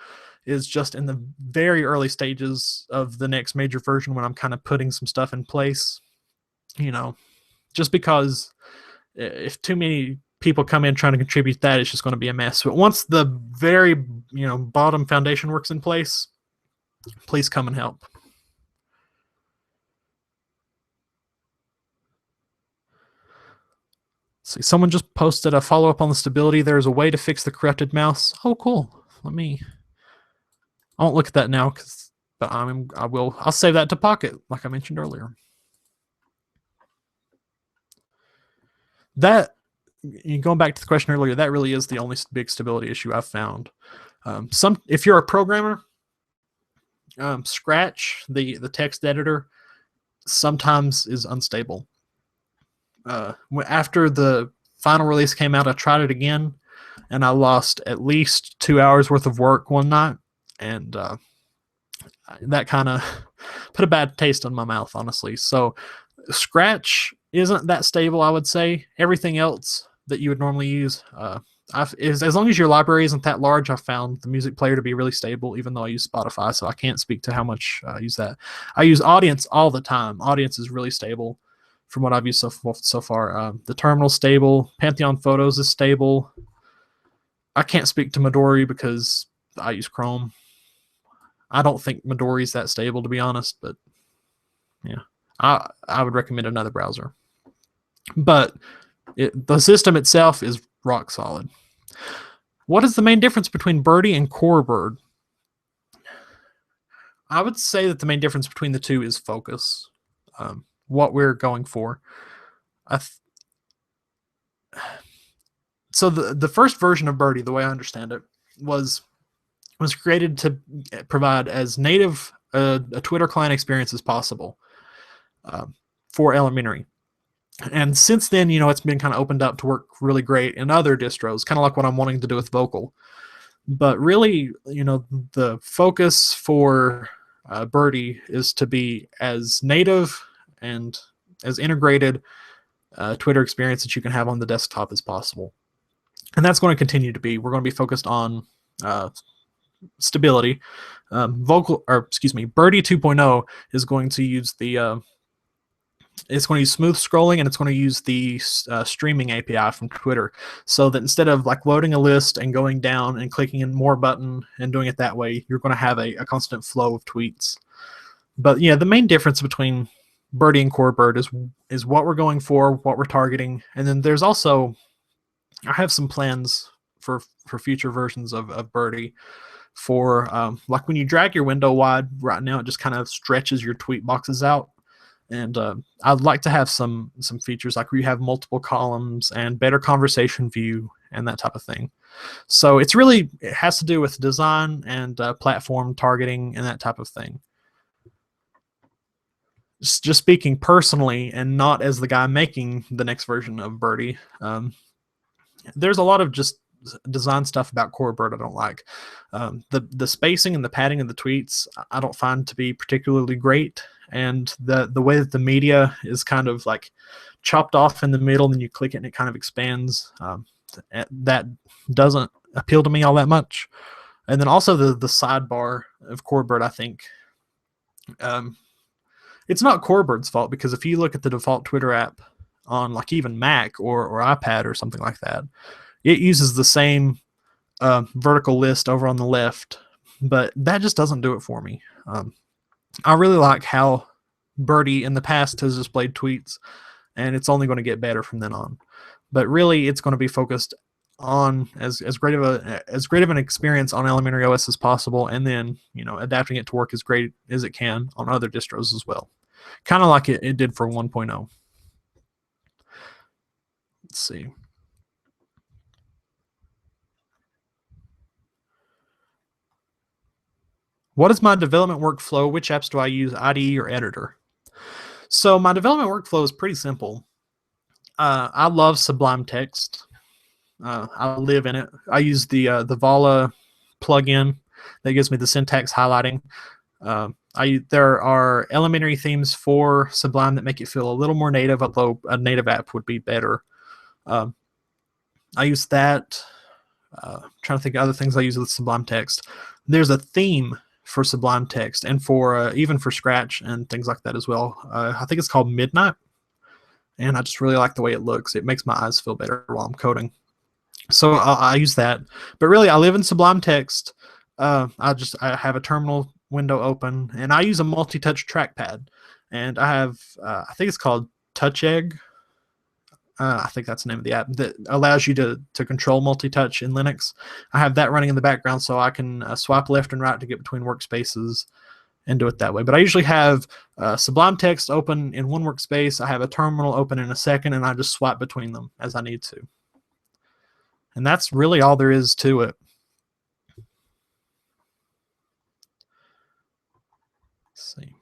is just in the very early stages of the next major version when I'm kind of putting some stuff in place, just because if too many people come in trying to contribute that, it's just going to be a mess. But once the very, bottom foundation works in place, please come and help. See, someone just posted a follow-up on the stability. There's a way to fix the corrupted mouse. Oh, cool. I won't look at that now, but I'll save that to Pocket, like I mentioned earlier. That, going back to the question earlier, that really is the only big stability issue I've found. If you're a programmer, Scratch, the text editor, sometimes is unstable. After the final release came out, I tried it again, and I lost at least 2 hours worth of work one night, and that kind of put a bad taste in my mouth, honestly. So Scratch isn't that stable, I would say. Everything else that you would normally use, as long as your library isn't that large, I've found the music player to be really stable, even though I use Spotify, so I can't speak to how much I use that. I use Audience all the time. Audience is really stable from what I've used so far. The terminal's stable. Pantheon Photos is stable. I can't speak to Midori because I use Chrome. I don't think Midori's that stable, to be honest, but yeah, I would recommend another browser. But the system itself is rock solid. What is the main difference between Birdie and Core? I would say that the main difference between the two is focus. What we're going for. So the first version of Birdie, the way I understand it, was created to provide as native a Twitter client experience as possible for elementary. And since then, it's been kind of opened up to work really great in other distros, kind of like what I'm wanting to do with Vocal. But really, the focus for Birdie is to be as native and as integrated Twitter experience that you can have on the desktop as possible. And that's going to continue to be. We're going to be focused on stability. Birdie 2.0 is going to use it's going to use smooth scrolling, and it's going to use the streaming API from Twitter, so that instead of like loading a list and going down and clicking in more button and doing it that way, you're going to have a constant flow of tweets. But yeah, the main difference between Birdie and Core is what we're going for, what we're targeting, and then there's also, I have some plans for future versions of Birdie for like when you drag your window wide right now, it just kind of stretches your tweet boxes out. And I'd like to have some features like where you have multiple columns and better conversation view and that type of thing. So it has to do with design and platform targeting and that type of thing. Just speaking personally and not as the guy making the next version of Birdie, there's a lot of just design stuff about Core I don't like. The spacing and the padding of the tweets I don't find to be particularly great, and the way that the media is kind of like chopped off in the middle, and you click it and it kind of expands. that doesn't appeal to me all that much. And then also the sidebar of Corebird, I think it's not Corebird's fault, because if you look at the default Twitter app on like even Mac or iPad or something like that, it uses the same vertical list over on the left, but that just doesn't do it for me. I really like how Birdie in the past has displayed tweets, and it's only going to get better from then on. But really, it's going to be focused on as great of an experience on elementary OS as possible, and then adapting it to work as great as it can on other distros as well, kind of like it did for 1.0. Let's see. What is my development workflow? Which apps do I use, IDE or editor? So my development workflow is pretty simple. I love Sublime Text. I live in it. I use the Voila plugin that gives me the syntax highlighting. There are elementary themes for Sublime that make it feel a little more native, although a native app would be better. I use that. Trying to think of other things I use with Sublime Text. There's a theme for Sublime Text and for even for Scratch and things like that as well. I think it's called Midnight, and I just really like the way it looks. It makes my eyes feel better while I'm coding. So I use that. But really, I live in Sublime Text. I have a terminal window open, and I use a multi-touch trackpad. And I have, I think it's called Touch Egg. I think that's the name of the app that allows you to control multi-touch in Linux. I have that running in the background, so I can swipe left and right to get between workspaces and do it that way. But I usually have Sublime Text open in one workspace. I have a terminal open in a second, and I just swipe between them as I need to. And that's really all there is to it. Let's see.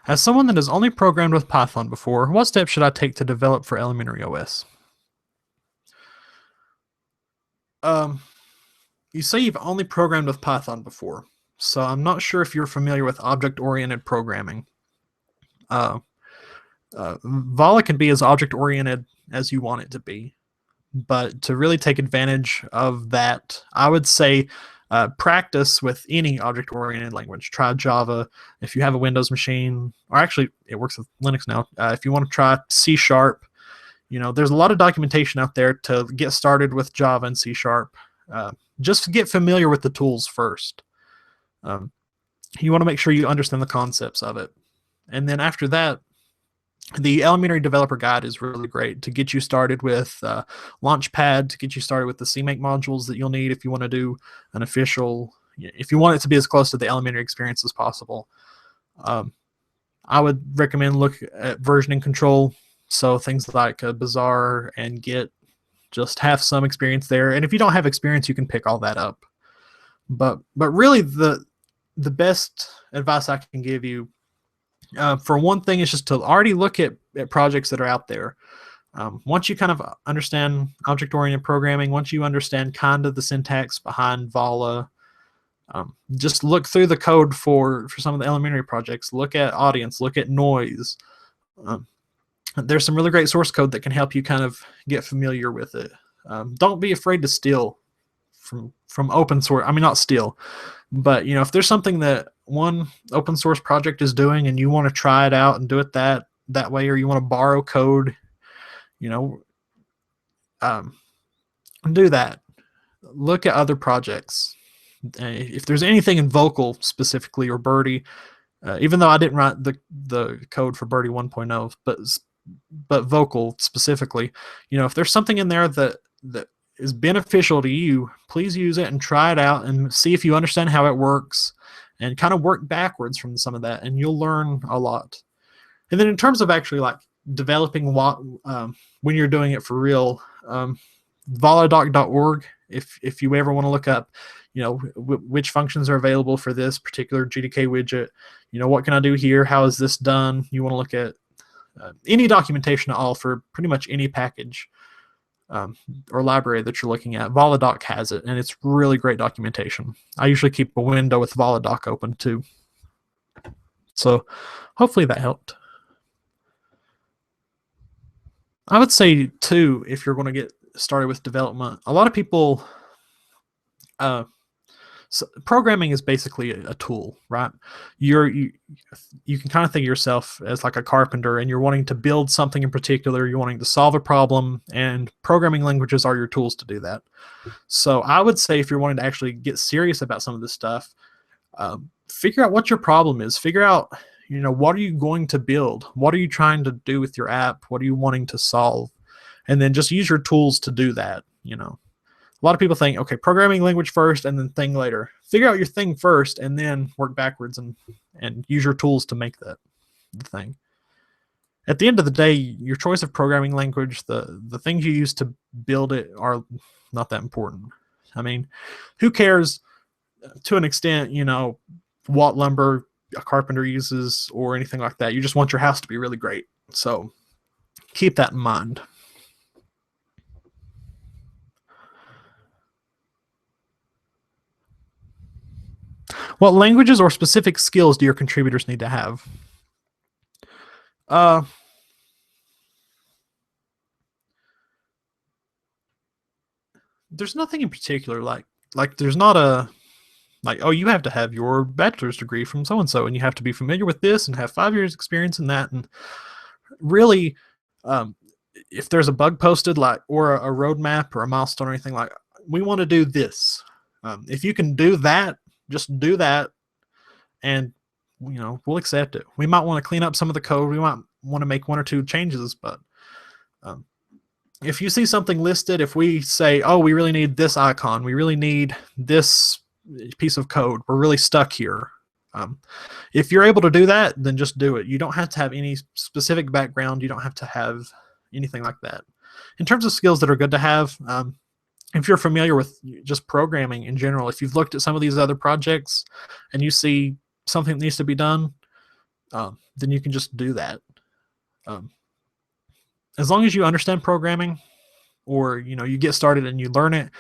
As someone that has only programmed with Python before, what steps should I take to develop for elementary OS? You say you've only programmed with Python before, so I'm not sure if you're familiar with object-oriented programming. Voila can be as object-oriented as you want it to be, but to really take advantage of that, I would say practice with any object-oriented language. Try Java if you have a Windows machine, or actually it works with Linux now. If you want to try C#, there's a lot of documentation out there to get started with Java and C#. Just to get familiar with the tools first. You want to make sure you understand the concepts of it. And then after that, the elementary developer guide is really great to get you started with Launchpad, to get you started with the CMake modules that you'll need if you want to do an official, if you want it to be as close to the elementary experience as possible. I would recommend look at versioning control. So things like Bazaar and Git, just have some experience there. And if you don't have experience, you can pick all that up. But really the best advice I can give you, for one thing, is just to already look at projects that are out there. Once you kind of understand object-oriented programming, once you understand kind of the syntax behind Voila, just look through the code for some of the elementary projects. Look at audience, look at noise. There's some really great source code that can help you kind of get familiar with it. Don't be afraid to steal from open source. I mean, not steal, but if there's something that one open source project is doing and you want to try it out and do it that way, or you want to borrow code, do that. Look at other projects. If there's anything in Vocal specifically, or Birdie, even though I didn't write the code for Birdie 1.0, but Vocal specifically, if there's something in there that is beneficial to you, please use it and try it out and see if you understand how it works, and kind of work backwards from some of that, and you'll learn a lot. And then in terms of actually like developing when you're doing it for real, voladoc.org, if you ever want to look up which functions are available for this particular GDK widget, what can I do here, how is this done. You want to look at any documentation at all for pretty much any package or library that you're looking at. Voladoc has it, and it's really great documentation. I usually keep a window with Voladoc open too. So hopefully that helped. I would say too, if you're going to get started with development, a lot of people, so programming is basically a tool, right? You can kind of think of yourself as like a carpenter, and you're wanting to build something in particular. You're wanting to solve a problem, and programming languages are your tools to do that. So I would say if you're wanting to actually get serious about some of this stuff, figure out what your problem is. Figure out, what are you going to build? What are you trying to do with your app? What are you wanting to solve? And then just use your tools to do that. A lot of people think, okay, programming language first and then thing later. Figure out your thing first and then work backwards and use your tools to make that the thing. At the end of the day, your choice of programming language, the things you use to build it are not that important. I mean, who cares to an extent, what lumber a carpenter uses or anything like that. You just want your house to be really great. So keep that in mind. What languages or specific skills do your contributors need to have? There's nothing in particular. Like there's not a oh, you have to have your bachelor's degree from so and so, and you have to be familiar with this and have 5 years experience in that. And really, if there's a bug posted or a roadmap or a milestone or anything like, we want to do this. If you can do that, just do that, and we'll accept it. We might want to clean up some of the code. We might want to make 1 or 2 changes, but if you see something listed, if we say, oh, we really need this icon, we really need this piece of code, we're really stuck here. If you're able to do that, then just do it. You don't have to have any specific background. You don't have to have anything like that. In terms of skills that are good to have, if you're familiar with just programming in general, if you've looked at some of these other projects and you see something that needs to be done, then you can just do that. As long as you understand programming, or you get started and you learn it,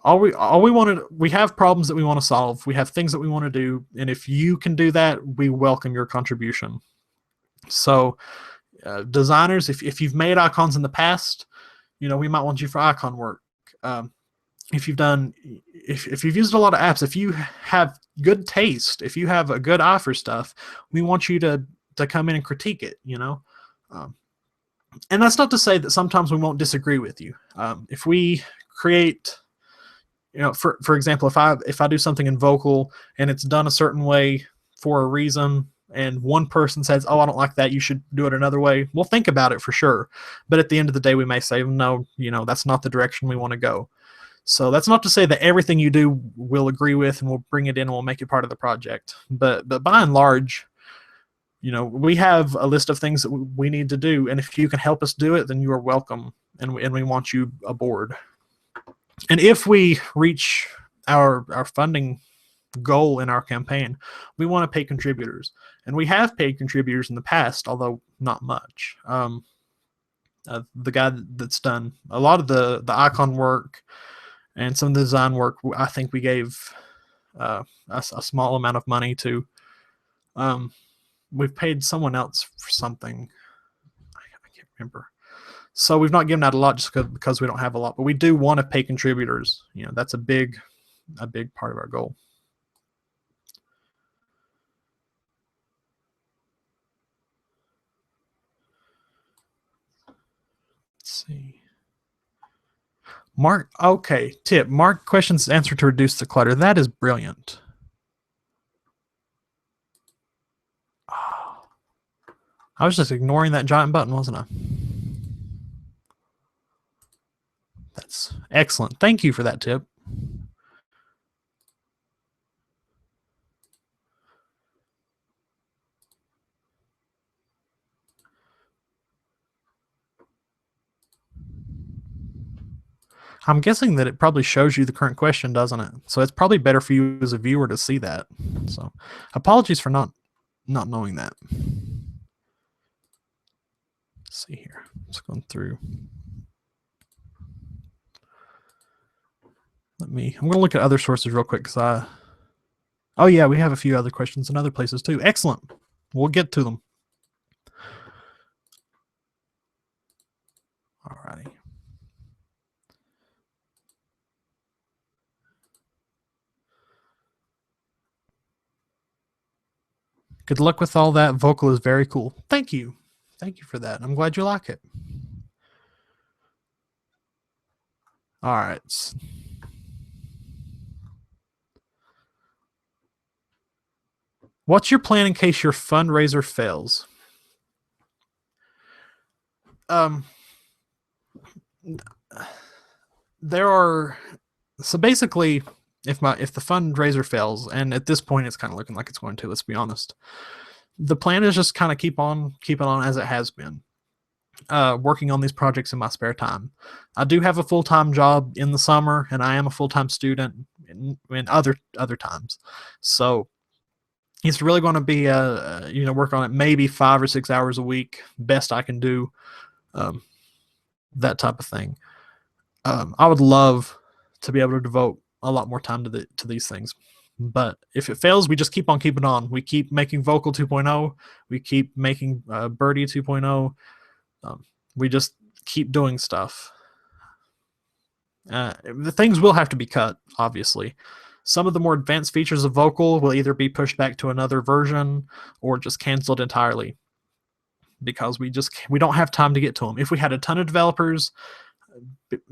we have problems that we want to solve. We have things that we want to do, and if you can do that, we welcome your contribution. So designers, if you've made icons in the past, we might want you for icon work. If you've used a lot of apps, if you have good taste, if you have a good eye for stuff, we want you to come in and critique it. And that's not to say that sometimes we won't disagree with you. If we create, for example, if I do something in Vocal and it's done a certain way for a reason, and one person says, oh, I don't like that, you should do it another way, we'll think about it for sure. But at the end of the day, we may say, no, that's not the direction we want to go. So that's not to say that everything you do we'll agree with and we'll bring it in and we'll make it part of the project. But by and large, we have a list of things that we need to do, and if you can help us do it, then you are welcome, and we want you aboard. And if we reach our funding goal in our campaign, we want to pay contributors, and we have paid contributors in the past, although not much. The guy that's done a lot of the icon work and some of the design work, I think we gave a small amount of money to. We've paid someone else for something. I can't remember. So we've not given out a lot just because we don't have a lot, but we do want to pay contributors. That's a big part of our goal. Let's see. Mark, okay, tip. Mark questions answer to reduce the clutter. That is brilliant. I was just ignoring that giant button, wasn't I? That's excellent. Thank you for that tip. I'm guessing that it probably shows you the current question, doesn't it? So it's probably better for you as a viewer to see that. So apologies for not knowing that. Let's see here. Just going through. I'm going to look at other sources real quick because oh yeah, we have a few other questions in other places too. Excellent. We'll get to them. Alrighty. Good luck with all that. Vocal is very cool. Thank you. Thank you for that. I'm glad you like it. All right. What's your plan in case your fundraiser fails? There are, so basically, if the fundraiser fails, and at this point it's kind of looking like it's going to, let's be honest, the plan is just kind of keep on as it has been. Working on these projects in my spare time. I do have a full-time job in the summer, and I am a full-time student in other times. So it's really going to be work on it maybe 5 or 6 hours a week, best I can do, that type of thing. I would love to be able to devote a lot more time to these things. But if it fails, we just keep on keeping on. We keep making Vocal 2.0. We keep making Birdie 2.0. We just keep doing stuff. The things will have to be cut, obviously. Some of the more advanced features of Vocal will either be pushed back to another version or just canceled entirely because we don't have time to get to them. If we had a ton of developers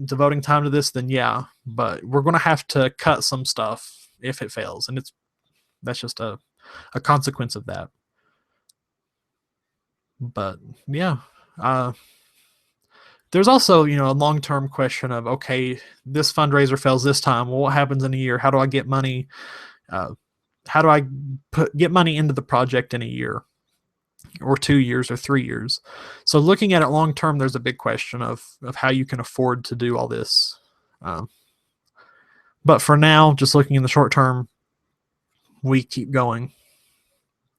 devoting time to this, then yeah, but we're going to have to cut some stuff if it fails, and that's just a consequence of that. But yeah, there's also, a long-term question of, okay, this fundraiser fails this time. Well, what happens in a year? How do I get money? How do I get money into the project in a year or 2 years or 3 years? So looking at it long-term, there's a big question of how you can afford to do all this. But for now, just looking in the short term, we keep going.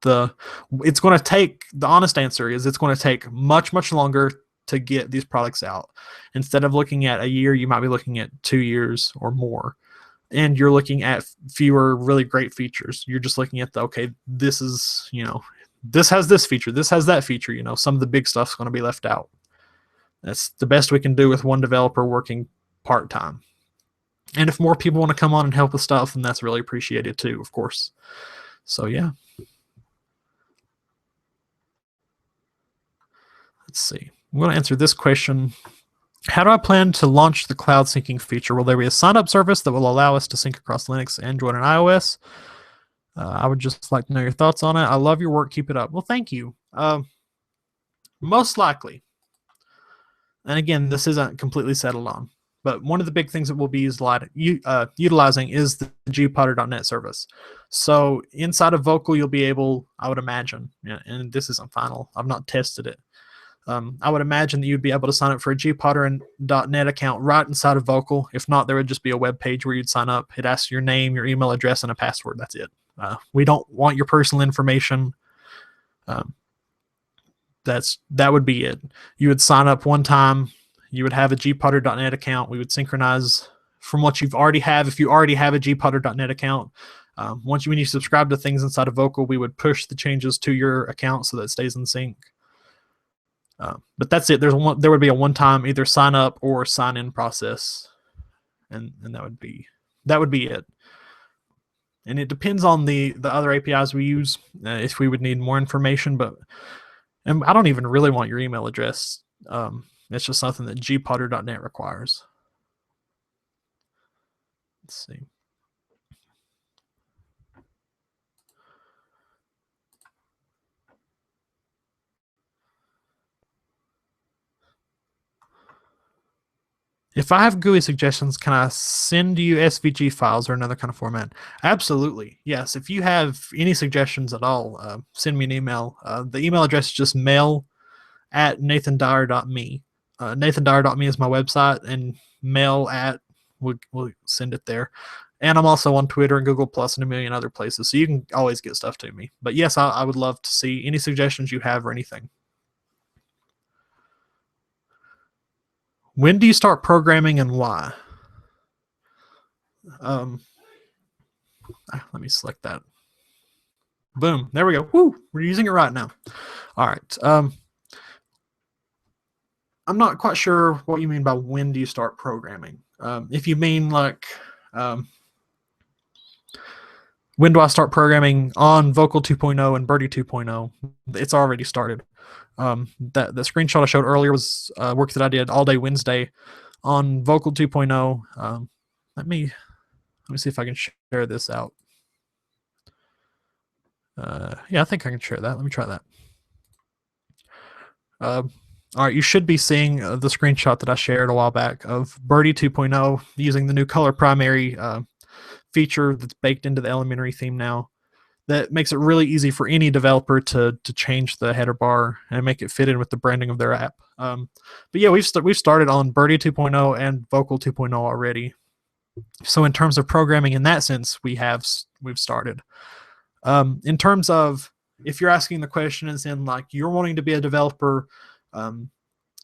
It's going to take, the honest answer is it's going to take much, much longer to get these products out. Instead of looking at a year, you might be looking at 2 years or more. And you're looking at fewer really great features. You're just looking at this is, this has this feature, this has that feature, some of the big stuff's going to be left out. That's the best we can do with one developer working part-time. And if more people want to come on and help with stuff, then that's really appreciated too, of course. So yeah. Let's see. I'm going to answer this question. How do I plan to launch the cloud syncing feature? Will there be a sign-up service that will allow us to sync across Linux, Android, and iOS? I would just like to know your thoughts on it. I love your work. Keep it up. Well, thank you. Most likely. And again, this isn't completely settled on. But one of the big things that we'll be utilizing is the gpotter.net service. So inside of Vocal, you'll be able, I would imagine, and this isn't final, I've not tested it, I would imagine that you'd be able to sign up for a gpotter.net account right inside of Vocal. If not, there would just be a web page where you'd sign up. It asks your name, your email address, and a password. That's it. We don't want your personal information. That would be it. You would sign up one time. You would have a gpotter.net account. We would synchronize from what you've already have. If you already have a gpotter.net account, when you subscribe to things inside of Vocal, we would push the changes to your account so that it stays in sync. But that's it. There would be a one-time either sign up or sign in process, and that would be it. And it depends on the other APIs we use if we would need more information. And I don't even really want your email address. It's just something that gpotter.net requires. Let's see. If I have GUI suggestions, can I send you SVG files or another kind of format? Absolutely. Yes. If you have any suggestions at all, send me an email. The email address is just mail@nathandyer.me. nathandyer.me is my website, and we'll send it there. And I'm also on Twitter and Google Plus and a million other places, so you can always get stuff to me. But yes, I would love to see any suggestions you have or anything. When do you start programming and why? Let me select that. Boom. There we go. Woo! We're using it right now. All right. I'm not quite sure what you mean by when do you start programming. If you mean like when do I start programming on Vocal 2.0 and Birdie 2.0, it's already started. That the screenshot I showed earlier was work that I did all day Wednesday on Vocal 2.0. Let me see if I can share this out. Yeah, I think I can share that. Let me try that. All right, you should be seeing the screenshot that I shared a while back of Birdie 2.0 using the new color primary feature that's baked into the elementary theme now. That makes it really easy for any developer to change the header bar and make it fit in with the branding of their app. But yeah, we've started on Birdie 2.0 and Vocal 2.0 already. So in terms of programming in that sense, we've started. In terms of if you're asking the question as in like you're wanting to be a developer,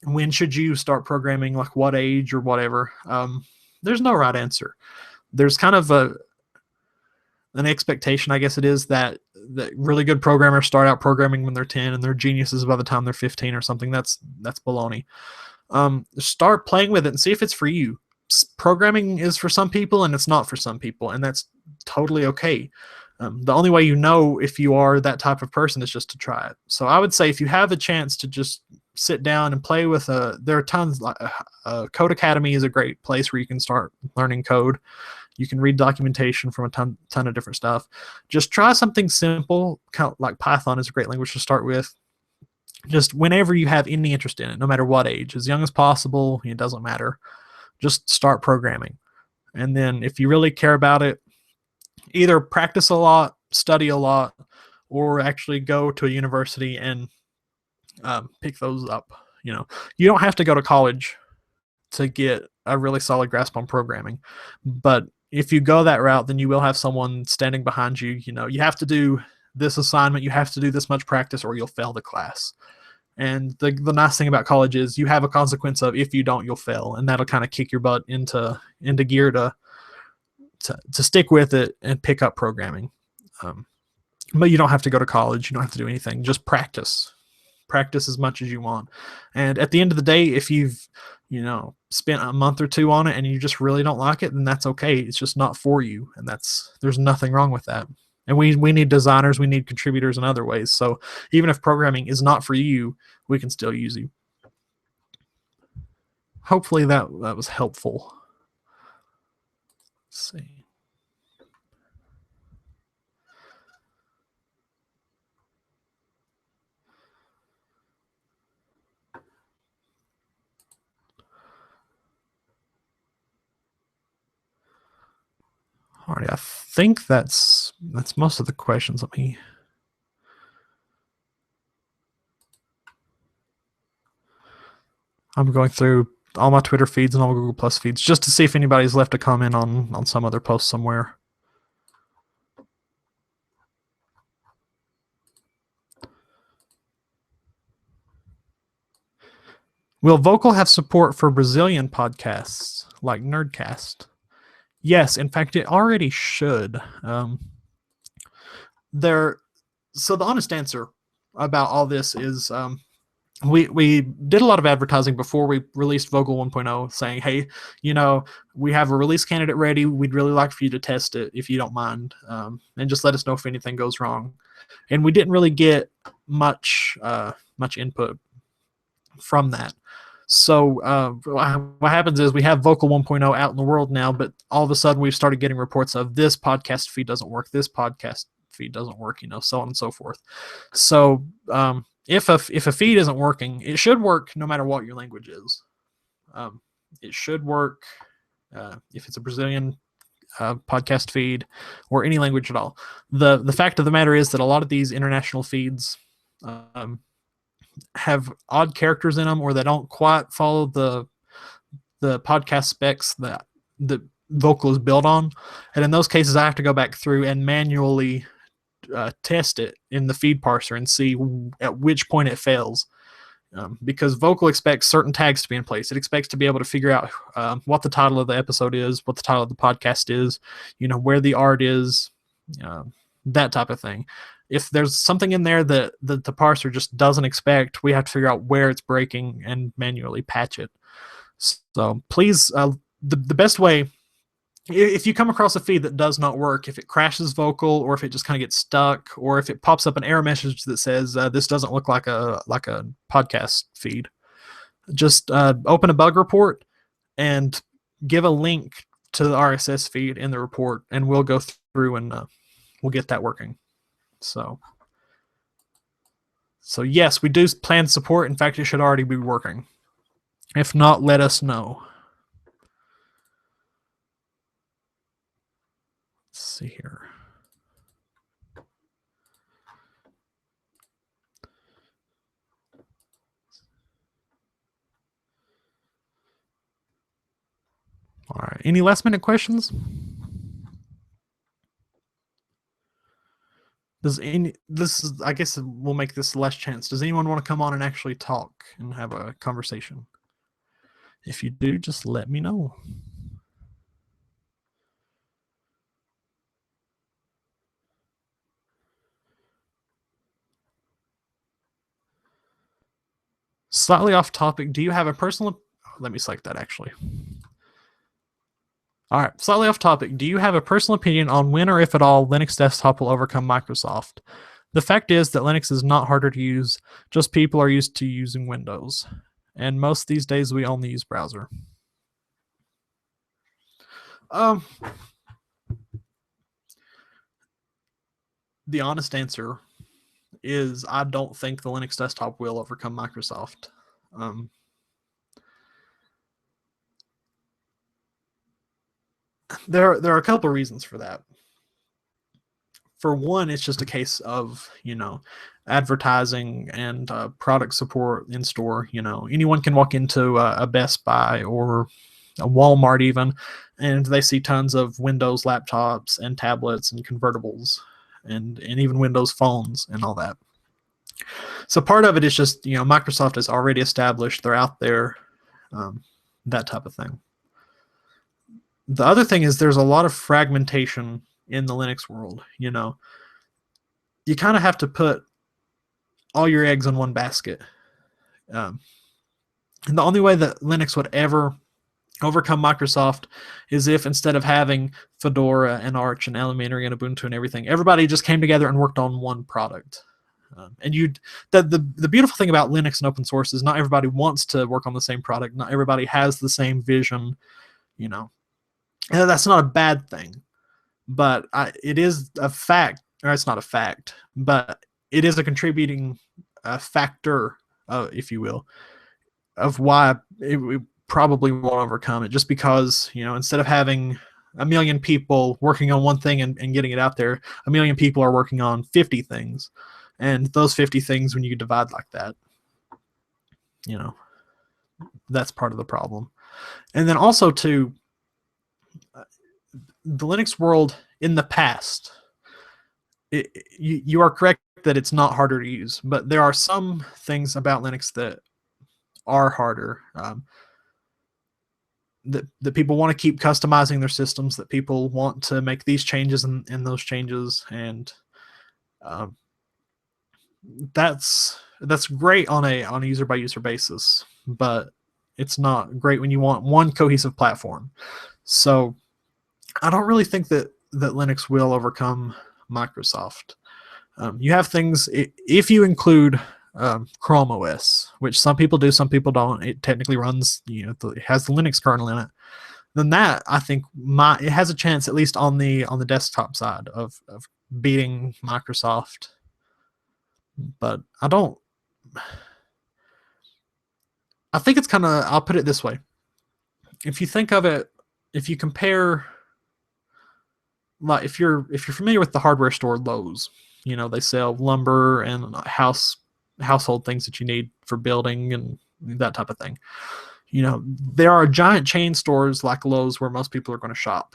when should you start programming, like what age or whatever, there's no right answer. There's kind of an expectation, I guess it is, that really good programmers start out programming when they're 10 and they're geniuses by the time they're 15 or something. That's baloney. Start playing with it and see if it's for you. Programming is for some people and it's not for some people, and that's totally okay. The only way you know if you are that type of person is just to try it. So I would say if you have a chance to just sit down and play with there are tons, like Code Academy is a great place where you can start learning code. You can read documentation from a ton of different stuff. Just try something simple, kind of like Python is a great language to start with. Just whenever you have any interest in it, no matter what age, as young as possible, it doesn't matter. Just start programming. And then if you really care about it, either practice a lot, study a lot, or actually go to a university and pick those up. You don't have to go to college to get a really solid grasp on programming. But if you go that route, then you will have someone standing behind you. You have to do this assignment, you have to do this much practice, or you'll fail the class. And the nice thing about college is you have a consequence of if you don't, you'll fail, and that'll kind of kick your butt into gear to stick with it and pick up programming. But you don't have to go to college. You don't have to do anything. Just practice as much as you want. And at the end of the day, if you've spent a month or two on it and you just really don't like it, then that's okay. It's just not for you, and there's nothing wrong with that. And we need designers, we need contributors in other ways. So even if programming is not for you, we can still use you. Hopefully that was helpful. Let's see. All right, I think that's most of the questions. I'm going through all my Twitter feeds and all Google Plus feeds just to see if anybody's left a comment on some other post somewhere. Will Vocal have support for Brazilian podcasts like Nerdcast? Yes, in fact, it already should. So the honest answer about all this is we did a lot of advertising before we released Vocal 1.0 saying, hey, we have a release candidate ready. We'd really like for you to test it if you don't mind, and just let us know if anything goes wrong. And we didn't really get much input from that. So what happens is we have Vocal 1.0 out in the world now, but all of a sudden we've started getting reports of this podcast feed doesn't work, this podcast feed doesn't work, so on and so forth. So if a feed isn't working, it should work no matter what your language is. It should work if it's a Brazilian podcast feed or any language at all. The fact of the matter is that a lot of these international feeds have odd characters in them, or they don't quite follow the podcast specs that the Vocal is built on. And in those cases, I have to go back through and manually test it in the feed parser and see at which point it fails. Because Vocal expects certain tags to be in place. It expects to be able to figure out what the title of the episode is, what the title of the podcast is, where the art is, that type of thing. If there's something in there that the parser just doesn't expect, we have to figure out where it's breaking and manually patch it. So please, the best way, if you come across a feed that does not work, if it crashes Vocal, or if it just kind of gets stuck, or if it pops up an error message that says this doesn't look like a podcast feed, just open a bug report and give a link to the RSS feed in the report, and we'll go through and we'll get that working. So yes, we do plan support. In fact, it should already be working. If not, let us know. Let's see here. All right. Any last minute questions? I guess we'll make this the last chance. Does anyone want to come on and actually talk and have a conversation? If you do, just let me know. Slightly off topic. Do you have a personal... Let me select that actually. All right, slightly off topic. Do you have a personal opinion on when or if at all Linux desktop will overcome Microsoft? The fact is that Linux is not harder to use, just people are used to using Windows. And most these days we only use browser. The honest answer is I don't think the Linux desktop will overcome Microsoft. There are a couple of reasons for that. For one, it's just a case of, advertising and product support in store. Anyone can walk into a Best Buy or a Walmart even, and they see tons of Windows laptops and tablets and convertibles and even Windows phones and all that. So part of it is just, Microsoft is already established. They're out there, that type of thing. The other thing is there's a lot of fragmentation in the Linux world. You kind of have to put all your eggs in one basket. And the only way that Linux would ever overcome Microsoft is if instead of having Fedora and Arch and Elementary and Ubuntu and everything, everybody just came together and worked on one product. And the beautiful thing about Linux and open source is not everybody wants to work on the same product. Not everybody has the same vision. And that's not a bad thing, but it is a fact, or it's not a fact, but it is a contributing factor, if you will, of why it probably won't overcome it. Just because, instead of having a million people working on one thing and getting it out there, a million people are working on 50 things. And those 50 things, when you divide like that, that's part of the problem. And then also too, the Linux world in the past, you are correct that it's not harder to use, but there are some things about Linux that are harder. That people want to keep customizing their systems, that people want to make these changes and those changes, and that's great on a user by user basis, but it's not great when you want one cohesive platform. So I don't really think that Linux will overcome Microsoft. You have things, if you include Chrome OS, which some people do, some people don't. It technically runs, it has the Linux kernel in it. Then that, I think, it has a chance, at least on the desktop side, of beating Microsoft. But I think it's kind of, I'll put it this way. If you think of it, if you compare, like if you're familiar with the hardware store Lowe's, they sell lumber and household things that you need for building and that type of thing. There are giant chain stores like Lowe's where most people are going to shop,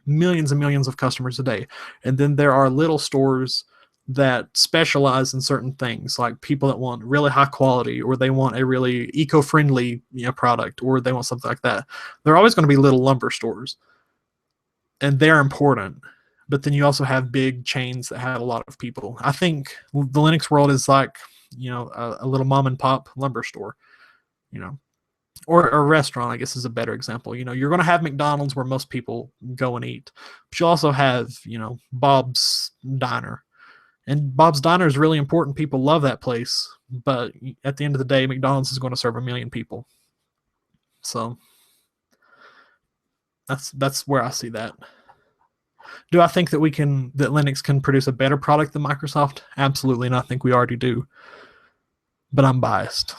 millions and millions of customers a day. And then there are little stores that specialize in certain things, like people that want really high quality, or they want a really eco-friendly product, or they want something like that. They're always going to be little lumber stores, and they're important. but then you also have big chains that have a lot of people. I think the Linux world is like, a little mom and pop lumber store, you know, or a restaurant, I guess, is a better example. You're going to have McDonald's where most people go and eat, but you also have, Bob's Diner. And Bob's Diner is really important. People love that place, but at the end of the day, McDonald's is going to serve 1 million people. So that's where I see that. Do I think that that Linux can produce a better product than Microsoft? Absolutely, and I think we already do. But I'm biased.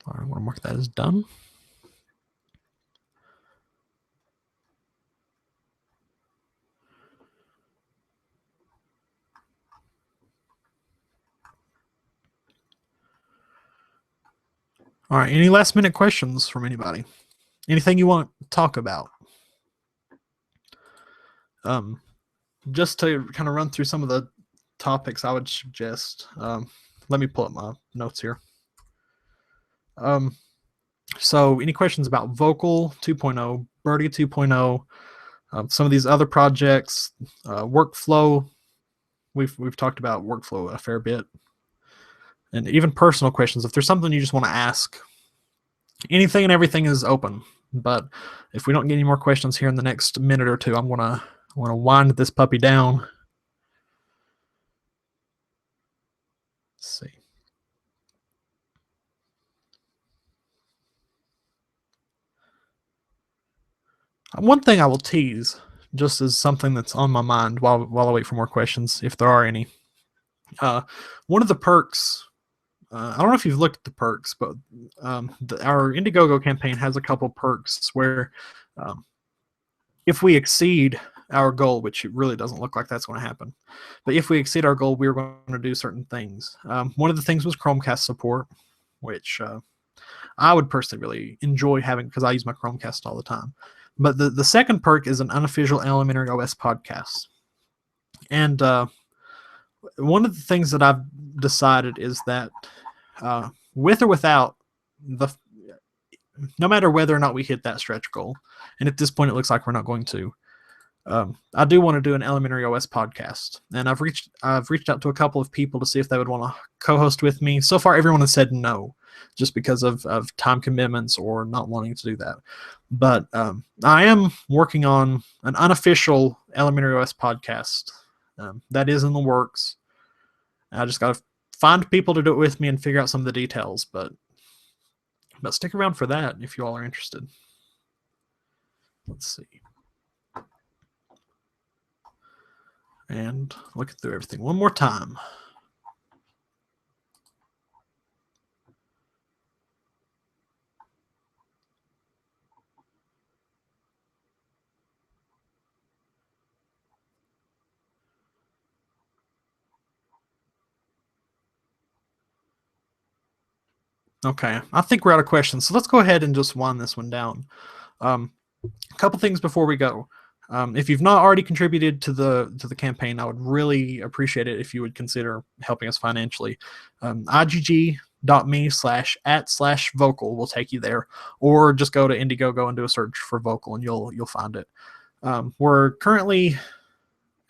All right, I'm going to mark that as done. All right, any last minute questions from anybody? Anything you want to talk about? Just to kind of run through some of the topics I would suggest. Let me pull up my notes here. So any questions about Vocal 2.0, Birdie 2.0, some of these other projects, workflow? We've talked about workflow a fair bit, and even personal questions. If there's something you just want to ask, anything and everything is open. But if we don't get any more questions here in the next minute or two, I'm gonna wind this puppy down. Let's see. One thing I will tease, just as something that's on my mind while I wait for more questions, if there are any. One of the perks, I don't know if you've looked at the perks, but our IndieGoGo campaign has a couple perks where if we exceed our goal, which it really doesn't look like that's going to happen, but if we exceed our goal, we're going to do certain things. One of the things was Chromecast support, which I would personally really enjoy having because I use my Chromecast all the time. But the second perk is an unofficial Elementary OS podcast. And one of the things that I've decided is that with or without no matter whether or not we hit that stretch goal, and at this point it looks like we're not going to, I do want to do an Elementary OS podcast, and I've reached out to a couple of people to see if they would want to co-host with me. So far, everyone has said no, just because of time commitments or not wanting to do that. But I am working on an unofficial Elementary OS podcast that is in the works. I just got to find people to do it with me and figure out some of the details. But stick around for that if you all are interested. Let's see. And looking through everything one more time. Okay, I think we're out of questions, so let's go ahead and just wind this one down. A couple things before we go. If you've not already contributed to the campaign, I would really appreciate it if you would consider helping us financially. igg.me/@/vocal will take you there, or just go to IndieGoGo and do a search for Vocal, and you'll find it. We're currently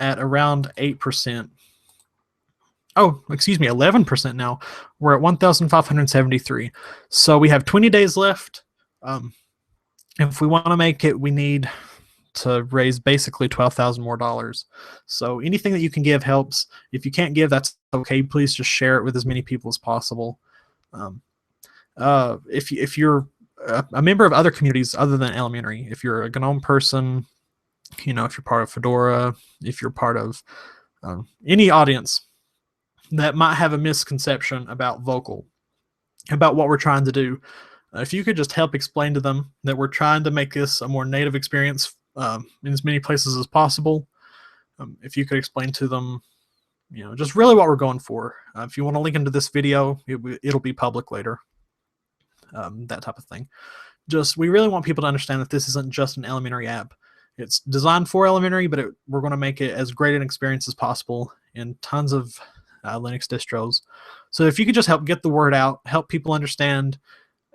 at around 8%. Oh, excuse me, 11% now. We're at 1,573. So we have 20 days left. If we want to make it, we need to raise basically $12,000 more. So anything that you can give helps. If you can't give, that's okay. Please just share it with as many people as possible. If you're a member of other communities other than Elementary, if you're a GNOME person, if you're part of Fedora, if you're part of any audience that might have a misconception about Vocal, about what we're trying to do, if you could just help explain to them that we're trying to make this a more native experience in as many places as possible. If you could explain to them, just really what we're going for. If you want to link into this video, it'll be public later. That type of thing. We really want people to understand that this isn't just an Elementary app. It's designed for Elementary, but we're going to make it as great an experience as possible in tons of Linux distros. So if you could just help get the word out, help people understand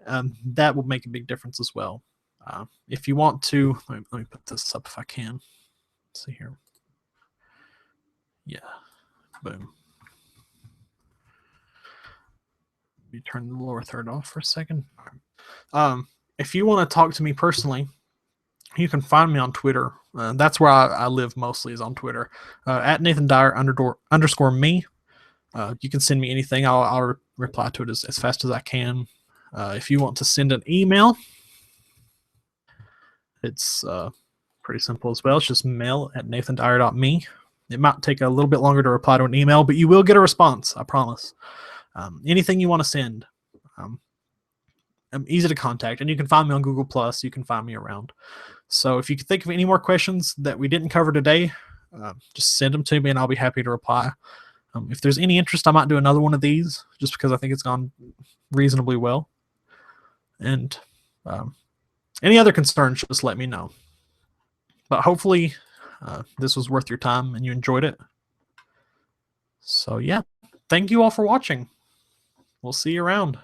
that will make a big difference as well. If you want to, let me put this up if I can. Let's see here. Yeah, boom. Let me turn the lower third off for a second. If you want to talk to me personally, you can find me on Twitter. That's where I live mostly, is on Twitter. At Nathan Dyer _ me. You can send me anything. I'll reply to it as fast as I can. If you want to send an email, it's pretty simple as well. It's just mail@nathandyer.me. It might take a little bit longer to reply to an email, but you will get a response, I promise. Anything you want to send, I'm easy to contact, and you can find me on Google+. You can find me around. So if you can think of any more questions that we didn't cover today, just send them to me, and I'll be happy to reply. If there's any interest, I might do another one of these, just because I think it's gone reasonably well. And any other concerns, just let me know. But hopefully this was worth your time and you enjoyed it. So yeah, thank you all for watching. We'll see you around.